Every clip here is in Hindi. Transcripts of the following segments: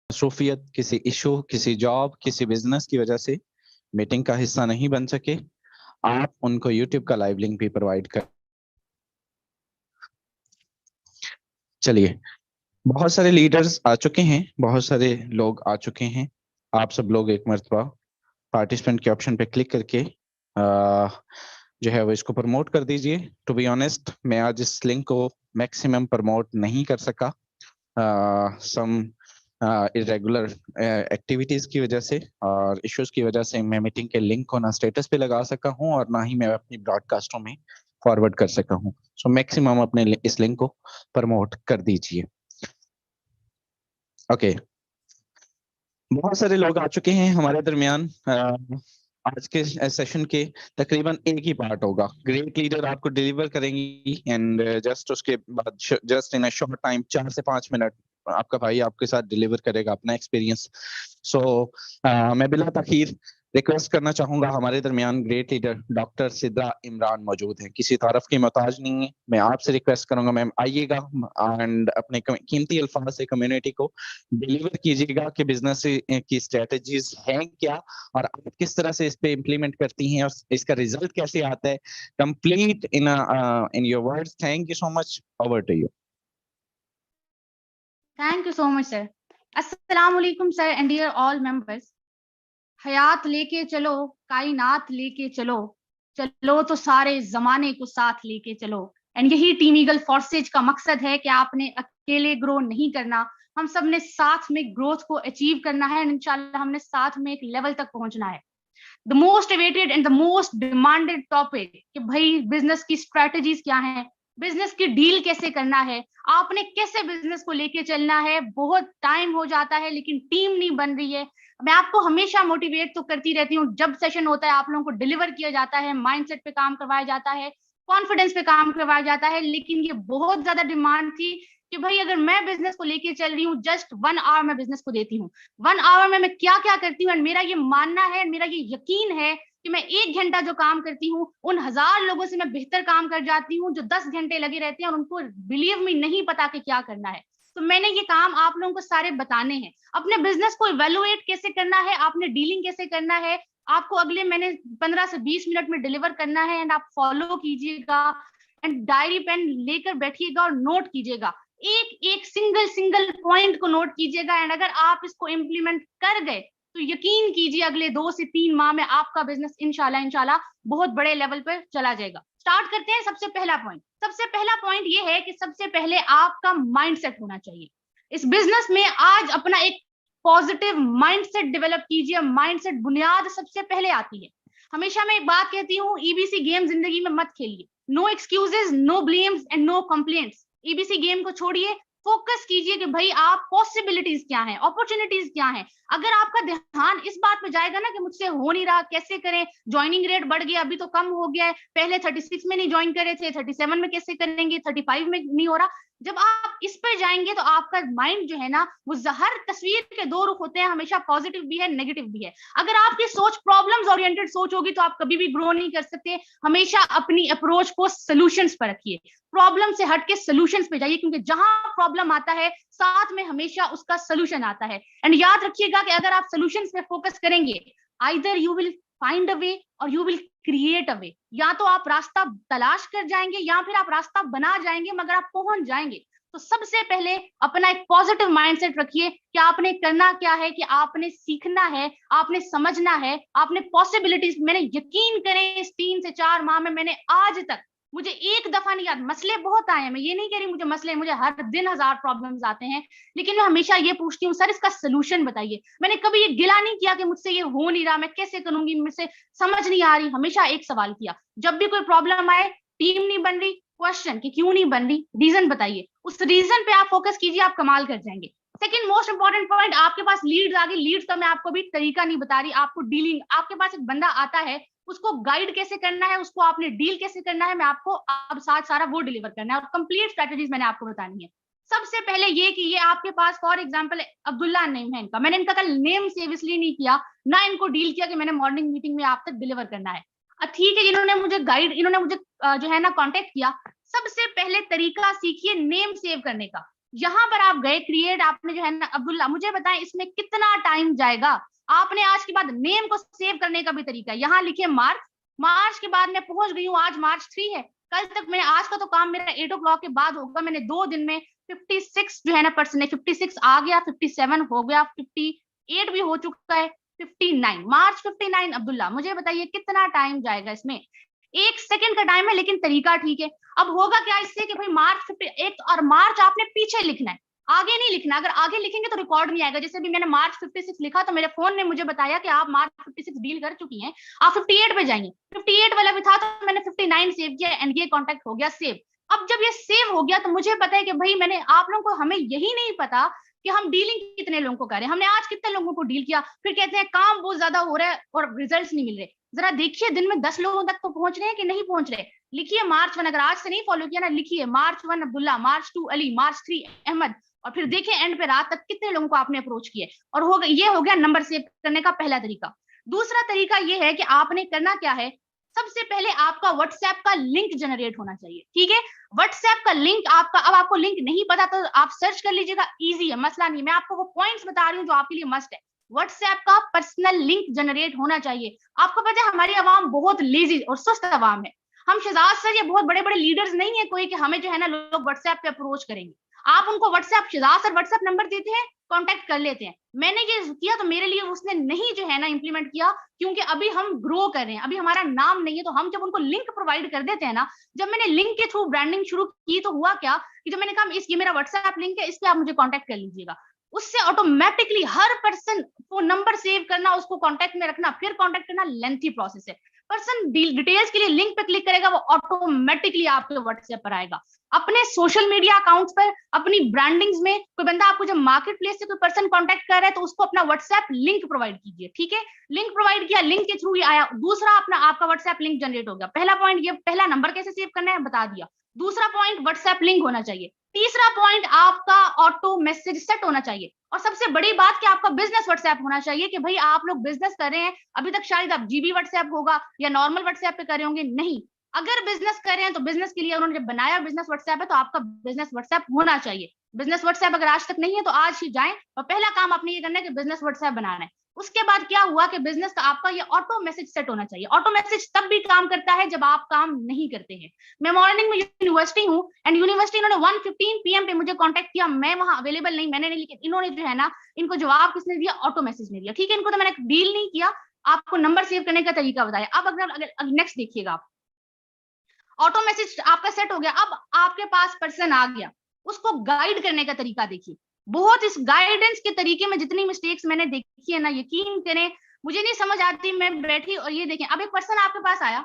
मसरूफियत, किसी इशू, किसी जॉब, किसी बिजनेस की वजह से मीटिंग का हिस्सा नहीं बन सके, आप उनको यूट्यूब का लाइव लिंक भी प्रोवाइड कर। चलिए, बहुत सारे लीडर्स आ चुके हैं, बहुत सारे लोग आ चुके हैं। आप सब लोग एक मर्तबा पार्टिसिपेंट के ऑप्शन पे क्लिक करके जो है वो इसको प्रमोट कर दीजिए। टू बी ऑनेस्ट, मैं आज इस लिंक को मैक्सिमम प्रमोट नहीं कर सका, सम इरेगुलर एक्टिविटीज की वजह से और इश्यूज की वजह से मैं मीटिंग के लिंक को ना स्टेटस पे लगा सका हूं और ना ही मैं अपनी ब्रॉडकास्टों में फॉरवर्ड कर सका हूं। सो मैक्सिमम अपने इस लिंक को प्रमोट कर दीजिए। ओके, बहुत सारे लोग आ चुके हैं हमारे दरमियान। आज के सेशन के तकरीबन एक ही पार्ट होगा, ग्रेट लीडर आपको डिलीवर करेंगी एंड जस्ट उसके बाद just in a short time 4 से 5 मिनट आपका भाई आपके साथ डिलीवर करेगा अपना एक्सपीरियंस। सो मैं बिला ताखीर रिक्वेस्ट करना चाहूंगा, हमारे दरमियान great leader doctor Sidra Imran मौजूद हैं। किसी तारफ की मोहताज नहीं है, मैं आपसे रिक्वेस्ट करूंगा मैम आइएगा एंड अपने कीमती अल्फाज से कम्युनिटी को डिलीवर कीजिएगा कि बिजनेस की स्ट्रेटजीज हैं क्या और आप किस तरह से इस पे इम्प्लीमेंट करती हैं और इसका रिजल्ट कैसे आता है। Complete in your words. Thank you so much, over to you. Thank you so much, sir. Assalamualaikum, sir, and dear all members. हयात लेके चलो, कायनात लेके चलो, चलो तो सारे जमाने को साथ लेके चलो। एंड यही टीम ईगल फोर्सेज का मकसद है कि आपने अकेले ग्रो नहीं करना, हम सब ने साथ में ग्रोथ को अचीव करना है एंड इंशाल्लाह हमने साथ में एक लेवल तक पहुंचना है। The most awaited and the most demanded topic कि भाई बिजनेस की स्ट्रेटजीज क्या है, बिजनेस की डील कैसे करना है, आपने कैसे बिजनेस को लेके चलना है। बहुत टाइम हो जाता है लेकिन टीम नहीं बन रही है। मैं आपको हमेशा मोटिवेट तो करती रहती हूँ, जब सेशन होता है आप लोगों को डिलीवर किया जाता है, माइंडसेट पे काम करवाया जाता है, कॉन्फिडेंस पे काम करवाया जाता है, लेकिन ये बहुत ज्यादा डिमांड थी कि भाई अगर मैं बिजनेस को लेके चल रही हूँ, जस्ट 1 आवर मैं बिजनेस को देती हूँ, 1 आवर में मैं क्या क्या करती हूँ। मेरा ये मानना है, मेरा ये यकीन है कि मैं 1 घंटा जो काम करती हूँ उन 1000 लोगों से मैं बेहतर काम कर जाती हूँ जो 10 घंटे लगे रहते हैं और उनको बिलीव में नहीं पता कि क्या करना है। तो मैंने ये काम आप लोगों को सारे बताने हैं। अपने बिजनेस को इवेलुएट कैसे करना है, आपने डीलिंग कैसे करना है, आपको अगले मैंने 15 से 20 मिनट में डिलीवर करना है एंड आप फॉलो कीजिएगा एंड डायरी पेन लेकर बैठिएगा और नोट कीजिएगा, एक एक सिंगल पॉइंट को नोट कीजिएगा एंड अगर आप इसको इम्प्लीमेंट कर गए तो यकीन कीजिए अगले 2 से 3 माह में आपका बिजनेस इंशाल्लाह बहुत बड़े लेवल पर चला जाएगा। स्टार्ट करते हैं। सबसे पहला पॉइंट ये है कि सबसे पहले आपका माइंडसेट होना चाहिए। इस बिजनेस में आज अपना एक पॉजिटिव माइंडसेट डेवलप कीजिए। माइंडसेट बुनियाद सबसे पहले आती है। हमेशा मैं एक बात कहती हूँ, ईबीसी गेम जिंदगी में मत खेलिए। No excuses, no blames and no complaints. EBC game को छोड़िए, फोकस कीजिए कि भाई आप पॉसिबिलिटीज क्या हैं, अपॉर्चुनिटीज क्या हैं। अगर आपका ध्यान इस बात पे जाएगा ना कि मुझसे हो नहीं रहा, कैसे करें, ज्वाइनिंग रेट बढ़ गया, अभी तो कम हो गया है, पहले 36 में नहीं ज्वाइन करे थे, 37 में कैसे करेंगे, 35 में नहीं हो रहा। जब आप इस पर जाएंगे तो आपका माइंड जो है ना, वो हर तस्वीर के 2 रुख होते हैं, हमेशा पॉजिटिव भी है, नेगेटिव भी है। अगर आपकी सोच प्रॉब्लम्स ओरिएंटेड सोच होगी तो आप कभी भी ग्रो नहीं कर सकते। हमेशा अपनी अप्रोच को सोल्यूशंस पर रखिए, प्रॉब्लम से हट के सोल्यूशंस पे जाइए, क्योंकि जहां प्रॉब्लम आता है साथ में हमेशा उसका सोल्यूशन आता है। एंड याद रखिएगा कि अगर आप सोल्यूशंस पे फोकस करेंगे, either you will find a way or you will create a way. या तो आप रास्ता तलाश कर जाएंगे या फिर आप रास्ता बना जाएंगे, मगर आप पहुंच जाएंगे। तो सबसे पहले अपना एक पॉजिटिव माइंडसेट रखिए कि आपने करना क्या है, कि आपने सीखना है, आपने समझना है, आपने पॉसिबिलिटीज। मैंने यकीन करें इस 3 से 4 माह में मैंने आज तक, मुझे एक दफा नहीं याद, मसले बहुत आए हैं, मैं ये नहीं कह रही मुझे मसले, मुझे हर दिन 1000 प्रॉब्लम्स आते हैं, लेकिन मैं हमेशा ये पूछती हूँ सर इसका सोल्यूशन बताइए। मैंने कभी ये गिला नहीं किया कि मुझसे ये हो नहीं रहा, मैं कैसे करूंगी, मुझसे समझ नहीं आ रही। हमेशा एक सवाल किया, जब भी कोई प्रॉब्लम आए, टीम नहीं बन रही, क्वेश्चन कि क्यों नहीं बन रही, रीजन बताइए, उस रीजन पे आप फोकस कीजिए, आप कमाल कर जाएंगे। सेकंड मोस्ट इंपॉर्टेंट पॉइंट, आपके पास लीड्स आ गई। लीड्स का मैं आपको भी तरीका नहीं बता रही, आपको डीलिंग, आपके पास एक बंदा आता है, उसको गाइड कैसे करना है, उसको आपने डील कैसे करना है, मैं आपको अब साथ सारा वो डिलीवर करना है और कंप्लीट स्ट्रेटजीज मैंने आपको बतानी है। सबसे पहले ये कि ये आपके पास फॉर एग्जांपल अब्दुल्ला नेम है इनका, मैंने इनका कल नेम सेव इसलिए नहीं किया, ना इनको डील किया कि मैंने मॉर्निंग मीटिंग में आप तक डिलीवर करना है। ठीक है, इन्होंने मुझे गाइड, इन्होंने मुझे जो है ना कांटेक्ट किया। सबसे पहले तरीका सीखिए नेम सेव करने का। यहाँ पर आप गए क्रिएट, आपने जो है ना अब्दुल्ला, मुझे बताएं इसमें कितना टाइम जाएगा। आपने आज के बाद नेम को सेव करने का भी तरीका, यहाँ लिखे मार्च, मार्च के बाद मैं पहुंच गई हूँ, आज मार्च 3 है, कल तक मैं, आज का तो काम मेरा 8 o'clock के बाद होगा, मैंने 2 दिन में 56 जो है ना पर्सन, 56 आ गया, 57 हो गया, 58 भी हो चुका है, 59 मार्च 59 अब्दुल्ला, मुझे बताइए कितना टाइम जाएगा इसमें। 1 सेकंड का टाइम है, लेकिन तरीका ठीक है। अब होगा क्या इससे कि भाई मार्च 51, और मार्च आपने पीछे लिखना है, आगे नहीं लिखना, अगर आगे लिखेंगे तो रिकॉर्ड नहीं आएगा। जैसे भी मैंने मार्च 56 लिखा तो मेरे फोन ने मुझे बताया कि आप मार्च 56 डील कर चुकी हैं, आप 58 पे जाएंगे, 58 वाला भी था तो मैंने 59 सेव किया एंड ये कॉन्टेक्ट हो गया सेव। अब जब ये सेव हो गया तो मुझे पता है कि भाई मैंने, आप लोगों को, हमें यही नहीं पता कि हम डीलिंग कितने लोगों को कर रहे हैं, हमने आज कितने लोगों को डील किया, फिर कहते हैं काम बहुत ज्यादा हो रहा है और रिजल्ट्स नहीं मिल रहे। जरा देखिए दिन में 10 लोगों तक तो पहुंच रहे हैं कि नहीं पहुंच रहे। लिखिए मार्च 1, अगर आज से नहीं फॉलो किया ना, लिखिए मार्च 1 अब्दुल्ला, मार्च 2 अली, मार्च 3 अहमद, और फिर देखिए एंड पे रात तक कितने लोगों को आपने अप्रोच किए। और हो गया, ये हो गया नंबर सेव करने का पहला तरीका। दूसरा तरीका ये है कि आपने करना क्या है, सबसे पहले आपका व्हाट्सएप का लिंक जनरेट होना चाहिए, ठीक है। व्हाट्सएप का लिंक आपका, अब आपको लिंक नहीं पता तो आप सर्च कर लीजिएगा, इजी है, मसला नहीं, मैं आपको वो पॉइंट्स बता रही हूँ जो आपके लिए मस्ट है। व्हाट्सएप का पर्सनल लिंक जनरेट होना चाहिए। आपको पता है हमारी आवाम बहुत लेजी और सुस्त आवाम है, हम शहजाद सर ये बहुत बड़े बड़े लीडर्स नहीं है कोई कि हमें जो है ना लोग व्हाट्सएप पे अप्रोच करेंगे। आप उनको WhatsApp, Shahzad sir WhatsApp number देते हैं, कांटेक्ट कर लेते हैं। मैंने ये किया तो मेरे लिए उसने नहीं जो है ना इंप्लीमेंट किया, क्योंकि अभी हम ग्रो कर रहे हैं, अभी हमारा नाम नहीं है, तो हम जब उनको लिंक प्रोवाइड कर देते हैं ना, जब मैंने लिंक के थ्रू ब्रांडिंग शुरू की तो हुआ क्या कि जब मैंने कहा इस, ये मेरा व्हाट्सएप लिंक है, इस पे आप मुझे कांटेक्ट कर लीजिएगा, उससे ऑटोमेटिकली हर पर्सन को नंबर सेव करना, उसको कांटेक्ट में रखना, फिर कांटेक्ट करना लेंथी प्रोसेस है। पर्सन डिटेल्स के लिए लिंक पे क्लिक करेगा, वो ऑटोमेटिकली आपके व्हाट्सएप पर आएगा। अपने सोशल मीडिया अकाउंट्स पर, अपनी ब्रांडिंग्स में कोई बंदा आपको जब मार्केट प्लेस से कोई पर्सन कांटेक्ट कर रहा है तो उसको अपना व्हाट्सएप लिंक प्रोवाइड कीजिए, ठीक है। लिंक प्रोवाइड किया, लिंक के थ्रू ही आया, दूसरा अपना आपका व्हाट्सएप लिंक जनरेट हो गया। पहला पॉइंट ये, पहला नंबर कैसे सेव करना है बता दिया। दूसरा पॉइंट व्हाट्सएप लिंक होना चाहिए। तीसरा पॉइंट आपका ऑटो मैसेज सेट होना चाहिए। और सबसे बड़ी बात कि आपका बिजनेस व्हाट्सएप होना चाहिए कि भाई आप लोग बिजनेस कर रहे हैं, अभी तक शायद आप जीबी व्हाट्सएप होगा या नॉर्मल व्हाट्सएप पे कर रहे होंगे, नहीं, अगर बिजनेस कर रहे हैं तो बिजनेस के लिए उन्होंने जब बनाया बिजनेस व्हाट्सएप है तो आपका बिजनेस व्हाट्सएप होना चाहिए। बिजनेस व्हाट्सएप अगर आज तक नहीं है तो आज ही जाएं और पहला काम आपने ये करना है कि बिजनेस व्हाट्सएप बनाना है। उसके बाद क्या हुआ कि बिजनेस का आपका ये ऑटो मैसेज सेट होना चाहिए। ऑटो मैसेज तब भी काम करता है जब आप काम नहीं करते हैं। मैं मॉर्निंग में यूनिवर्सिटी हूँ एंड यूनिवर्सिटी इन्होंने 1:15 PM पे मुझे कांटेक्ट किया, मैं वहां अवेलेबल नहीं, मैंने नहीं, लेकिन इन्होंने जो है ना, इनको जवाब किसने दिया, ऑटो मैसेज ने दिया, ठीक है। इनको तो मैंने डील नहीं किया, आपको नंबर सेव करने का तरीका बताया। अब अगर नेक्स्ट देखिएगा, आप ऑटो मैसेज आपका सेट हो गया, अब आपके पास पर्सन आ गया, उसको गाइड करने का तरीका देखिए। बहुत इस गाइडेंस के तरीके में जितनी मिस्टेक्स मैंने देखी है ना, यकीन करें मुझे नहीं समझ आती, मैं बैठी और ये देखें, अब एक पर्सन आपके पास आया,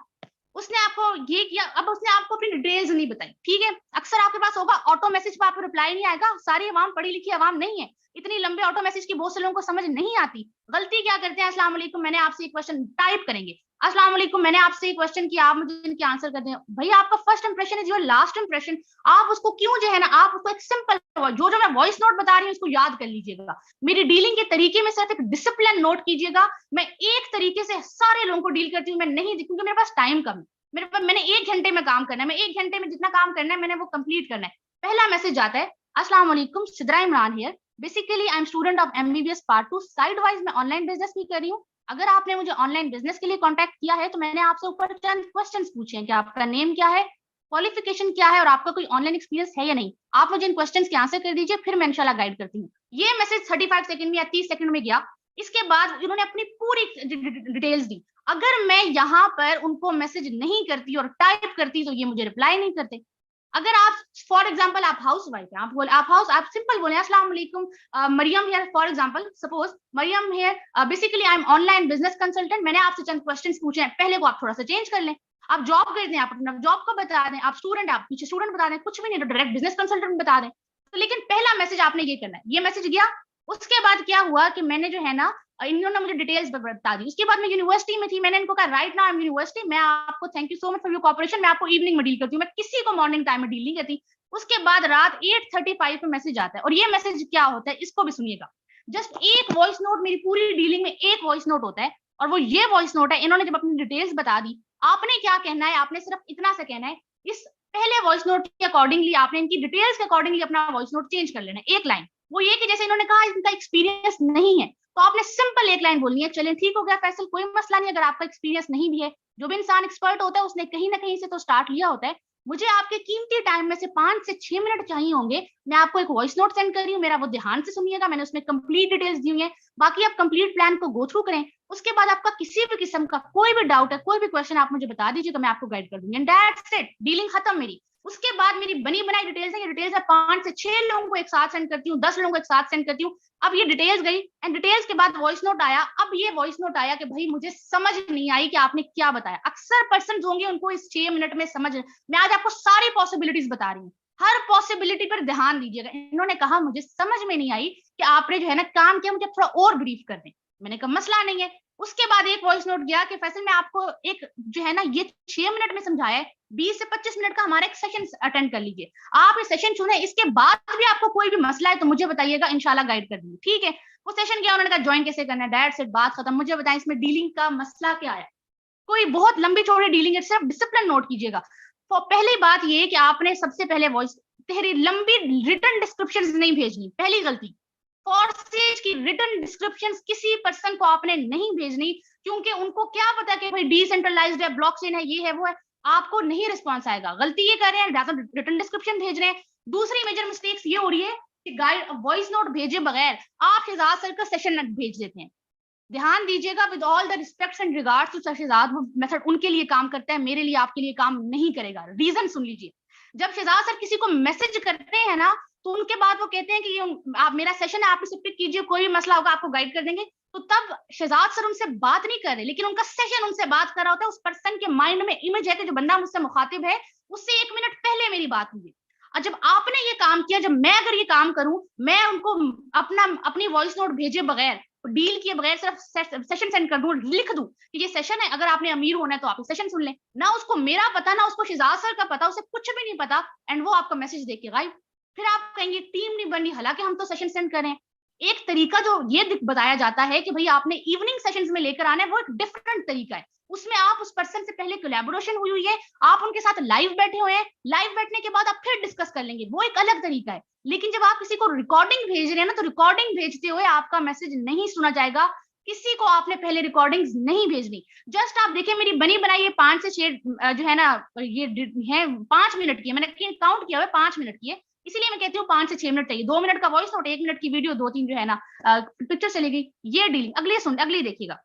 उसने आपको ये किया, अब उसने आपको अपनी डिटेल्स नहीं बताई, ठीक है। अक्सर आपके पास होगा ऑटो मैसेज पर आपको रिप्लाई नहीं आएगा, सारी आवाम पढ़ी लिखी आवाम नहीं है, इतनी लंबे ऑटो मैसेज की बहुत से लोगों को समझ नहीं आती। गलती क्या करते हैं, अस्सलाम वालेकुम मैंने आपसे एक क्वेश्चन टाइप करेंगे, अस्सलाम वालेकुम मैंने आपसे एक क्वेश्चन किया, आप मुझे इनके आंसर कर दें। भाई आपका first impression is your last impression, आप उसको क्यों जो है ना, आप उसको एक सिंपल जो जो मैं वॉइस नोट बता रही हूँ उसको याद कर लीजिएगा। मेरी डीलिंग के तरीके में सिर्फ एक डिसिप्लिन नोट कीजिएगा। मैं एक तरीके से सारे लोगों को डील करती हूँ, मैं नहीं, क्योंकि मेरे पास टाइम कम है, मेरे पास, मैंने 1 घंटे में काम करना है, मैं 1 घंटे में जितना काम करना है मैंने वो कंप्लीट करना है। पहला मैसेज आता है, अस्सलाम वालेकुम, Sidra Imran here, basically I M student of MBBS part 2, side wise मैं ऑनलाइन बिजनेस भी कर रही हूँ। अगर आपने मुझे ऑनलाइन बिजनेस के लिए कांटेक्ट किया है तो मैंने आपसे ऊपर चंद क्वेश्चंस पूछे हैं कि आपका नेम क्या है, क्वालिफिकेशन क्या है और आपका कोई ऑनलाइन एक्सपीरियंस है या नहीं। आप मुझे इन क्वेश्चंस के आंसर कर दीजिए, फिर मैं इंशाल्लाह गाइड करती हूँ। ये मैसेज 35 सेकंड में या 30 सेकंड में गया। इसके बाद इन्होंने अपनी पूरी डिटेल्स दी। अगर मैं यहाँ पर उनको मैसेज नहीं करती और टाइप करती तो ये मुझे रिप्लाई नहीं करते। अगर आप फॉर एग्जांपल आप हाउस वाइफ है, आप सिंपल बोले अस्सलाम वालेकुम, Maryam here, for example suppose Maryam here, basically I am online business consultant, मैंने आपसे चंद क्वेश्चंस पूछे हैं, पहले को आप थोड़ा सा चेंज कर लें। आप जॉब करते हैं, आप अपना जॉब को बता दें, आप स्टूडेंट, आप पीछे स्टूडेंट बता दें, कुछ भी नहीं तो डायरेक्ट बिजनेस कंसल्टेंट बता दें। तो लेकिन पहला मैसेज आपने ये करना है। ये मैसेज गया, उसके बाद क्या हुआ कि मैंने जो है ना, इन्होंने मुझे डिटेल्स बता दी। उसके बाद मैं यूनिवर्सिटी में थी, मैंने इनको कहा right now I am university, मैं आपको thank you so much for your cooperation, मैं आपको इवनिंग में डील करती हूँ, मैं किसी को मॉर्निंग टाइम में डील नहीं करती। उसके बाद रात 8:35 पे मैसेज आता है, और ये मैसेज क्या होता है इसको भी सुनिएगा। जस्ट एक वॉइस नोट, मेरी पूरी डीलिंग में एक वॉइस नोट होता है, और वो ये वॉइस नोट है, इन्होंने जब अपनी डिटेल्स बता दी, आपने क्या कहना है, आपने सिर्फ इतना सा कहना है, इस पहले वॉइस नोट के अकॉर्डिंगली आपने इनकी डिटेल्स के अकॉर्डिंगली अपना वॉइस नोट चेंज कर लेना है। एक लाइन वो ये कि जैसे इन्होंने कहा इनका एक्सपीरियंस नहीं है, तो आपने सिंपल एक लाइन बोलनी है, चलिए ठीक हो गया फैसल, कोई मसला नहीं, अगर आपका एक्सपीरियंस नहीं भी है, जो भी इंसान एक्सपर्ट होता है उसने कहीं ना कहीं से तो स्टार्ट लिया होता है, मुझे आपके कीमती टाइम में से 5 से 6 मिनट चाहिए होंगे, मैं आपको एक वॉइस नोट सेंड कर रही हूँ, मेरा वो ध्यान से सुनिएगा, मैंने उसमें कंप्लीट डिटेल्स दी हुई है, बाकी आप कंप्लीट प्लान को गो थ्रू करें, उसके बाद आपका किसी भी किस्म का कोई भी डाउट है, कोई भी क्वेश्चन आप मुझे बता दीजिए, तो मैं आपको गाइड कर दूंगी, एंड दैट्स इट, डीलिंग खत्म मेरी। उसके बाद मेरी बनी बनाई डिटेल्स है, ये डिटेल्स है 5 से 6 लोगों को एक साथ सेंड करती हूँ, 10 लोगों को एक साथ सेंड करती हूँ। अब ये डिटेल्स गई एंड डिटेल्स के बाद वॉइस नोट आया, अब ये वॉइस नोट आया कि भाई मुझे समझ नहीं आई कि आपने क्या बताया। अक्सर पर्सन होंगे उनको इस 6 मिनट में समझ, मैं आज आपको सारी पॉसिबिलिटीज बता रही हूँ, हर पॉसिबिलिटी पर ध्यान दीजिएगा। इन्होंने कहा मुझे समझ में नहीं आई कि आपने जो है ना काम किया, मुझे थोड़ा और ब्रीफ कर दें, मैंने कहा मसला नहीं है। उसके बाद एक वॉइस नोट गया कि फैसल मैं आपको एक जो है ना ये 6 मिनट में समझाया है, 20 से 25 मिनट का हमारा एक सेशन अटेंड कर लीजिए, आप ये सेशन चुने, इसके बाद भी आपको कोई भी मसला है तो मुझे बताइएगा, इंशाल्लाह गाइड कर दूंगी, ठीक है। वो सेशन गया, उन्होंने कहा ज्वाइन कैसे करना है, दैट्स इट, बात खत्म, मुझे बताएं इसमें डीलिंग का मसला क्या है, कोई बहुत लंबी चौड़ी डीलिंग है, सिर्फ डिसिप्लिन नोट कीजिएगा। तो पहली बात ये कि आपने सबसे पहले वॉइस लंबी रिटर्न डिस्क्रिप्शन नहीं भेजनी, पहली गलती। फॉरसेज की रिटर्न डिस्क्रिप्शन किसी पर्सन को आपने नहीं भेजनी, क्योंकि उनको क्या पता कि भाई डिसेंट्रलाइज्ड है, ब्लॉकचेन है, ये है वो है, आपको नहीं रिस्पॉन्स आएगा। गलती ये कर रहे हैं, रिटर्न डिस्क्रिप्शन भेज रहे हैं। दूसरी मेजर मिस्टेक्स ये हो रही है कि गाइड वॉइस नोट भेजे बगैर आप शहजाद सर का सेशन भेज देते हैं। ध्यान दीजिएगा, with all the respect and regards to Shahzad, method उनके लिए काम करता है, मेरे लिए आपके लिए काम नहीं करेगा। रीजन सुन लीजिए, जब शहजाद सर किसी को मैसेज करते हैं ना, तो उनके बाद वो कहते हैं कि आप मेरा सेशन है, आप इसे पिक कीजिए, कोई भी मसला होगा आपको गाइड कर देंगे, तो तब शहजाद सर उनसे बात नहीं कर रहे, लेकिन उनका सेशन उनसे बात कर रहा होता है। उस पर्सन के माइंड में इमेज है कि जो बंदा मुझसे मुखातिब है उससे 1 मिनट पहले मेरी बात हुई। और जब आपने ये काम किया, जब मैं अगर ये काम करूं, मैं उनको अपनी वॉइस नोट भेजे बगैर, डील किए बगैर सिर्फ सेशन सेंड कर दूं, लिख दूं कि ये सेशन है, अगर आपने अमीर होना है तो आप सेशन सुन लें, ना उसको मेरा पता, ना उसको शहजाद सर का पता, उसे कुछ भी नहीं पता, एंड वो आपका मैसेज देख के गायब। फिर आप कहेंगे टीम नहीं बनी, हालांकि हम तो सेशन सेंड करें। एक तरीका जो ये बताया जाता है कि भाई आपने इवनिंग सेशंस में लेकर आना है, वो एक डिफरेंट तरीका है, उसमें आप उस पर्सन से पहले कोलैबोरेशन हुई है, आप उनके साथ लाइव बैठे हुए हैं, लाइव बैठने के बाद आप फिर डिस्कस कर लेंगे, वो एक अलग तरीका है। लेकिन जब आप किसी को रिकॉर्डिंग भेज रहे हैं ना, तो रिकॉर्डिंग भेजते हुए आपका मैसेज नहीं सुना जाएगा, किसी को आपने पहले रिकॉर्डिंग्स नहीं भेजनी। जस्ट आप देखिए मेरी बनी बनाई ये 5 से 6 जो है ना ये है 5 मिनट की है, मैंने काउंट किया हुआ 5 मिनट की है, इसीलिए मैं कहती हूँ 5 से 6 मिनट चाहिए। 2 मिनट का वॉइस नोट, 1 मिनट की वीडियो, 2-3 जो है ना पिक्चर चली गई, ये डीलिंग। अगली देखिएगा।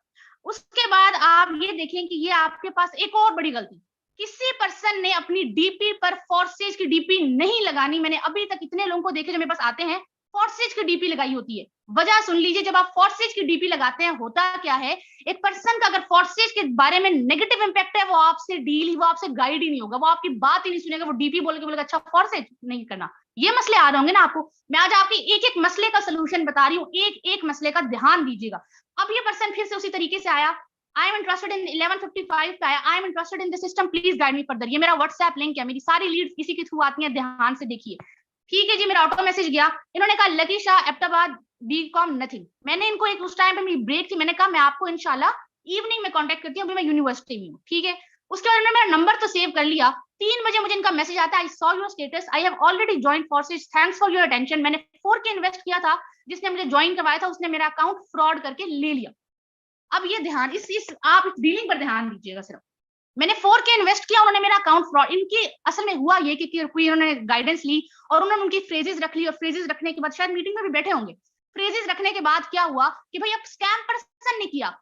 उसके बाद आप ये देखें कि ये आपके पास एक और बड़ी गलती, किसी पर्सन ने अपनी डीपी पर फॉरसेज की डीपी नहीं लगानी। मैंने अभी तक इतने लोगों को देखे जो मेरे पास आते हैं, फॉरसेज की डीपी लगाई होती है। वजह सुन लीजिए, जब आप फॉरसेज की डीपी लगाते हैं होता क्या है, एक पर्सन का अगर फॉरसेज के बारे में नेगेटिव इंपैक्ट है, वो आपसे डील ही, वो आपसे गाइड ही नहीं होगा, वो आपकी बात ही नहीं सुनेगा, वो डीपी बोल के बोलेगा अच्छा फॉरसेज नहीं करना। ये मसले आ रहे होंगे ना आपको, मैं आज आपकी एक एक मसले का सोल्यूशन बता रही हूँ, एक एक मसले का ध्यान दीजिएगा। अब ये पर्सन फिर से उसी तरीके से आया, आई एम इंटरेस्टेड इन 1155 पे आया, I am interested in the system, please guide me further. ये मेरा व्हाट्सएप लिंक है, मेरी सारी लीड्स इसी के थ्रू आती हैं, ध्यान से देखिए। ठीक है जी, मेरा ऑटो मैसेज गया, इन्होंने कहा Lucky Shah Abbottabad BCom nothing. मैंने इनको एक उस टाइम पे मेरी ब्रेक थी, मैंने कहा मैं आपको इंशाल्लाह इवनिंग में कांटेक्ट करती हूँ, अभी मैं यूनिवर्सिटी में हूँ, ठीक है। उसके बाद उन्होंने मेरा नंबर तो सेव कर लिया। 3 बजे मुझे इनका मैसेज आता है, I saw your status, I have already joined forces, thanks for your attention. मैंने 4K इन्वेस्ट किया था, जिसने मुझे ज्वाइन करवाया था उसने मेरा अकाउंट फ्रॉड करके ले लिया। अब ये ध्यान आप इस डीलिंग पर ध्यान दीजिएगा। सिर्फ मैंने 4K इन्वेस्ट किया, उन्होंने मेरा अकाउंट फ्रॉड, इनकी असल में हुआ ये कि कोई उन्होंने गाइडेंस ली और उन्होंने उनकी फ्रेजेस रख ली, और फ्रेजेस रखने के बाद शायद मीटिंग में भी बैठे होंगे, फ्रेजेस रखने के बाद क्या हुआ कि भाई अब स्कैम पर्सन ने किया,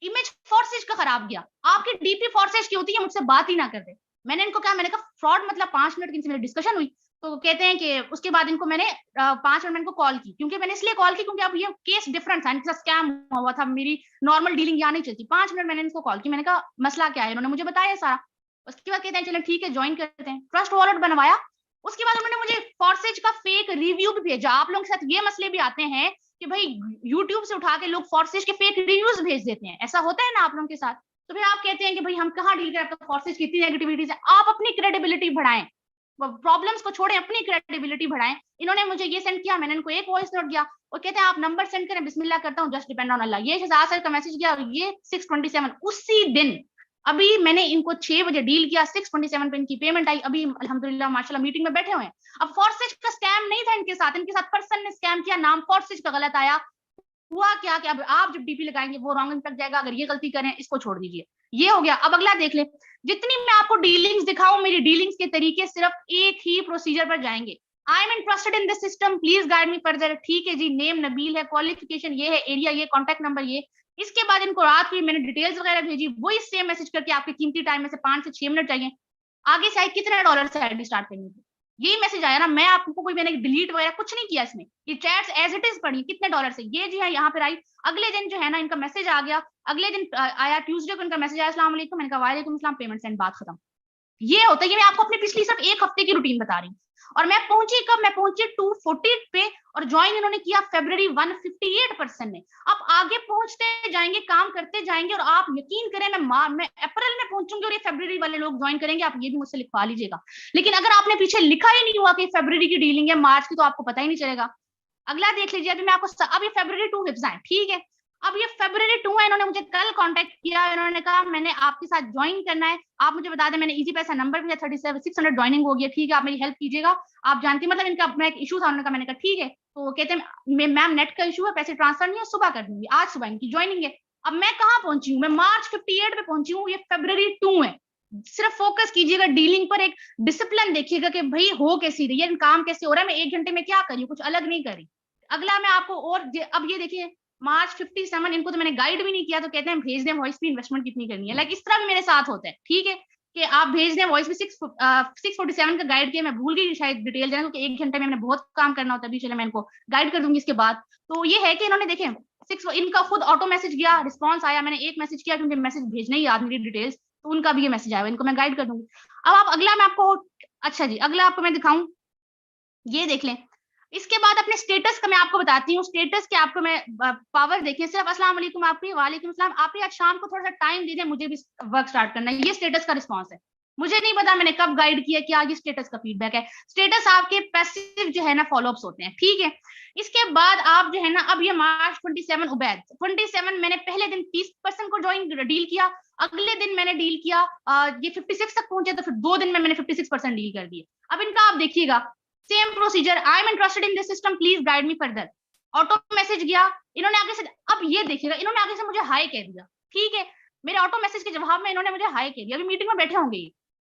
इमेज फोर्सेज का खराब गया, आपकी डीपी फोर्सेज की होती है, मुझसे बात ही ना कर दे। मैंने इनको कहा, मैंने कहा फ्रॉड मतलब 5 मिनट की इनसे मेरी डिस्कशन हुई, तो कहते हैं कि उसके बाद इनको मैंने 5 मिनट इनको कॉल की, क्योंकि मैंने इसलिए कॉल की क्योंकि अब ये केस डिफरेंट था, इनके साथ स्कैम हुआ था, मेरी नॉर्मल डीलिंग यहाँ नहीं चलती। 5 मिनट मैंने इनको कॉल की, मैंने कहा मसला क्या है, इन्होंने मुझे बताया सारा। उसके बाद कहते हैं चलो ठीक है ज्वाइन करते हैं, ट्रस्ट वॉलेट बनवाया। उसके बाद उन्होंने मुझे फोर्सेज का फेक रिव्यू भी भेजा। आप लोगों के साथ ये मसले भी आते हैं कि भाई यूट्यूब से उठा के लोग फोर्सेज के फेक रिव्यूज भेज देते हैं, ऐसा होता है ना आप लोगों के साथ। तो फिर आप कहते हैं कि भाई हम कहाँ डील करें, आपका फोर्सेज की इतनी नेगेटिविटीज है। आप अपनी क्रेडिबिलिटी बढ़ाएं, प्रॉब्लम्स को छोड़ें, अपनी क्रेडिबिलिटी बढ़ाएं। इन्होंने मुझे ये सेंड किया, मैंने इनको एक वॉइस नोट दिया, वो कहते हैं आप नंबर सेंड करें, बिस्मिल्लाह करता हूँ, जस्ट डिपेंड ऑन अल्लाह। ये शहजाद सर का मैसेज गया, और ये 627 उसी दिन अभी मैंने इनको 6 बजे डील किया, 6:27 पे इनकी पेमेंट आई, अभी अल्हम्दुलिल्लाह माशाल्लाह मीटिंग में बैठे हुए हैं। अब फॉरसेज का स्कैम नहीं था इनके साथ पर्सन ने स्कैम किया, नाम फॉरसेज का गलत आया। हुआ क्या कि अब आप जब डीपी लगाएंगे वो रॉन्ग तक जाएगा, अगर ये गलती करें इसको छोड़ दीजिए। ये हो गया। अब अगला देख ले, जितनी मैं आपको डीलिंग्स दिखाऊं, मेरी डीलिंग्स के तरीके सिर्फ एक ही प्रोसीजर पर जाएंगे। I am interested in this system, please guide me further. ठीक है जी, नेम नबील है, क्वालिफिकेशन ये है, एरिया ये, कॉन्टैक्ट नंबर ये। इसके बाद इनको रात को मैंने डिटेल्स वगैरह भेजी, वही सेम मैसेज करके आपके कीमती टाइम में से 5 से 6 मिनट चाहिए, आगे से कितने डॉलर से आईडी स्टार्ट करनी थी, यही मैसेज आया ना। मैं आपको कोई मैंने डिलीट वगैरह कुछ नहीं किया इसमें, ये चैट्स एज इट इज पढ़ी, कितने डॉलर से, ये जी है यहाँ पर आई। अगले दिन जो है ना इनका मैसेज आ गया, अगले दिन आया ट्यूसडे को इनका मैसेज आया, अस्सलाम वालेकुम। मैंने कहा वालेकुम अस्सलाम, पेमेंट सेंड, बात खत्म। ये होता है, ये मैं आपको अपनी पिछली सिर्फ एक हफ्ते की रूटीन बता रही हूँ। और मैं पहुंची कब, मैं पहुंची 240 पे, और ज्वाइन इन्होंने किया फरवरी 158% ने। अब आगे पहुंचते जाएंगे, काम करते जाएंगे, और आप यकीन करें मैं अप्रैल में पहुंचूंगी और ये फरवरी वाले लोग ज्वाइन करेंगे। आप ये भी मुझसे लिखवा लीजिएगा। लेकिन अगर आपने पीछे लिखा ही नहीं हुआ कि फरवरी की डीलिंग है, मार्च की, तो आपको पता ही नहीं चलेगा। अगला देख लीजिए, अभी मैं आपको, अभी फरवरी 2 हिफ्ज है, ठीक है। अब ये फरवरी 2 है, इन्होंने मुझे कल कांटेक्ट किया, इन्होंने कहा मैंने आपके साथ ज्वाइन करना है, आप मुझे बता दें। मैंने इजी पैसा नंबर भी 37,600 ज्वाइनिंग हो गया, ठीक है, आप मेरी हेल्प कीजिएगा। आप जानती, मतलब इनका अपना एक इशू था, उन्होंने कहा, मैंने कहा ठीक है। तो कहते हैं मैम नेट का इशू है, पैसे ट्रांसफर नहीं है, सुबह कर दूंगी, आज सुबह इनकी ज्वाइनिंग है। अब मैं कहाँ पहुंची हूँ, मैं मार्च 58 पे पहुंची हूँ, ये फरवरी 2 है। सिर्फ फोकस कीजिएगा डीलिंग पर, एक डिसिप्लिन देखिएगा कि भाई हो कैसी रही है, काम कैसे हो रहा है, मैं 1 घंटे में क्या करी, कुछ अलग नहीं करी। अगला मैं आपको, और अब ये देखिए मार्च 57, इनको तो मैंने गाइड भी नहीं किया, तो कहते हैं भेज दें वॉइस भी, इन्वेस्टमेंट कितनी करनी है। लाइक इस तरह भी मेरे साथ होता है, ठीक है, कि आप भेज दें वॉइस भी। 647 का गाइड किया, मैं भूल गई शायद डिटेल देना, क्योंकि 1 घंटे में मैंने बहुत काम करना होता है। अभी चले मैं इनको गाइड कर दूंगी इसके बाद। तो ये है कि इन्होंने देखे इनका खुद ऑटो मैसेज गया, रिस्पॉन्स आया, मैंने एक मैसेज किया क्योंकि मैसेज भेजना ही याद मेरी डिटेल्स, तो उनका भी ये मैसेज आया, इनको मैं गाइड कर दूंगी। अब आप अगला मैं आपको, अच्छा जी, अगला आपको मैं दिखाऊं, ये देख लें। इसके बाद अपने स्टेटस का मैं आपको बताती हूँ, स्टेटस के आपको मैं पावर देखिए, सिर्फ अस्सलाम वालेकुम आप ही, वालेकुम अस्सलाम आप ही, आज शाम को थोड़ा सा टाइम दीजिए, मुझे भी वर्क स्टार्ट करना है। ये स्टेटस का रिस्पॉन्स है, मुझे नहीं पता मैंने कब गाइड किया, क्या ये स्टेटस का फीडबैक है। स्टेटस आपके पैसिव जो है ना फॉलोअप्स होते हैं, ठीक है। इसके बाद आप जो है ना, अब ये मार्च 27 उबैद 27, मैंने पहले दिन 30% को ज्वाइन डील किया, अगले दिन मैंने डील किया, ये 56 तक पहुंचे, तो फिर 2 दिन में मैंने 56% डील कर दिए। अब इनका आप देखिएगा same procedure, I am interested in this system, please guide me further. Auto message गया, इन्होंने आगे से, अब ये देखिएगा, इन्होंने आगे से मुझे हाई कह दिया, ठीक है। मेरे ऑटो मैसेज के जवाब में इन्होंने मुझे हाई कह दिया, अभी मीटिंग में बैठे होंगे,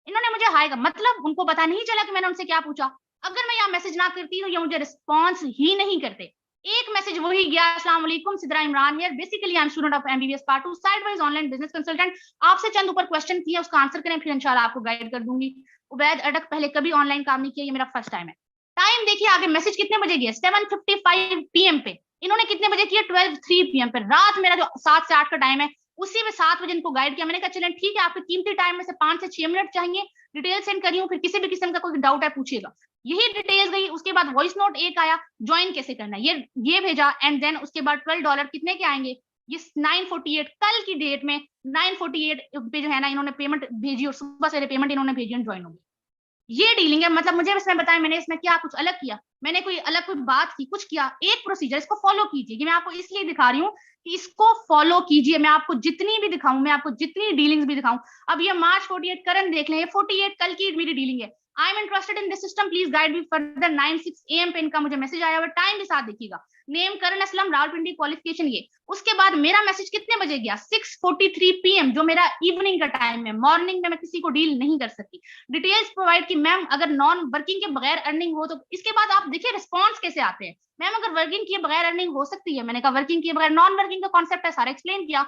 इन्होंने मुझे हाई का मतलब, उनको पता नहीं चला कि मैंने उनसे क्या पूछा। अगर मैं यहाँ मैसेज ना करती तो ये मुझे रिस्पॉन्स ही नहीं करते। एक मैसेज वही गया, अस्सलाम वालेकुम Sidra Imran here, basically I M student of MBBS part 2 sideways online business consultant. आपसे चंद ऊपर क्वेश्चन किए, उसका आंसर करें, फिर इंशाल्लाह आपको गाइड कर दूंगी। उबैद अडक, पहले कभी ऑनलाइन काम नहीं किया, ये मेरा फर्स्ट टाइम है। टाइम देखिए आगे, मैसेज कितने बजे गया, 7:55 PM पे। इन्होंने कितने बजे किया, 12:03 PM पे। रात मेरा जो 7 से 8 का टाइम है, उसी में 7 बजे इनको गाइड किया। मैंने कहा चलें ठीक है, आपके कीमती टाइम में से 5 से 6 मिनट चाहिए, डिटेल सेंड करी हूँ, फिर किसी भी किस्म का कोई डाउट है पूछिएगा। यही डिटेल्स गई। उसके बाद वॉइस नोट एक आया, ज्वाइन कैसे करना है, ये भेजा, एंड देन उसके बाद $12 कितने के आएंगे, ये 9:48 कल की डेट में 9:48 पे जो है ना इन्होंने पेमेंट भेजी, और सुबह सवेरे पेमेंट इन्होंने भेजी और ज्वाइन हो गई। ये डीलिंग है। मतलब मुझे इसमें बताएं मैंने इसमें क्या कुछ अलग किया, मैंने कोई अलग कोई बात की, कुछ किया, एक प्रोसीजर, इसको फॉलो कीजिए। मैं आपको इसलिए दिखा रही हूँ कि इसको फॉलो कीजिए। मैं आपको जितनी भी दिखाऊं, मैं आपको जितनी डीलिंग्स भी दिखाऊं, अब ये मार्च 48 करंट देख लें, ये 48 कल की मेरी डीलिंग है। I am interested in this system, please guide me further. 9:06 AM पे इनका मुझे मैसेज आया हुआ, टाइम भी साथ देखिएगा, नेम करण असलम, रावलपिंडी, क्वालिफिकेशन ये। उसके बाद मेरा मैसेज कितने बजे गया, 6:43 PM, जो मेरा इवनिंग का टाइम है, मॉर्निंग में मैं किसी को डील नहीं कर सकती। डिटेल्स प्रोवाइड की मैम, अगर नॉन वर्किंग के बगैर अर्निंग हो तो। इसके बाद आप देखिए रिस्पॉन्स कैसे आते हैं, मैम अगर वर्किंग किए बगैर अर्निंग हो सकती है, मैंने कहा वर्किंग किए बगैर, नॉन वर्किंग का कॉन्सेप्ट है, सारा एक्सप्लेन किया,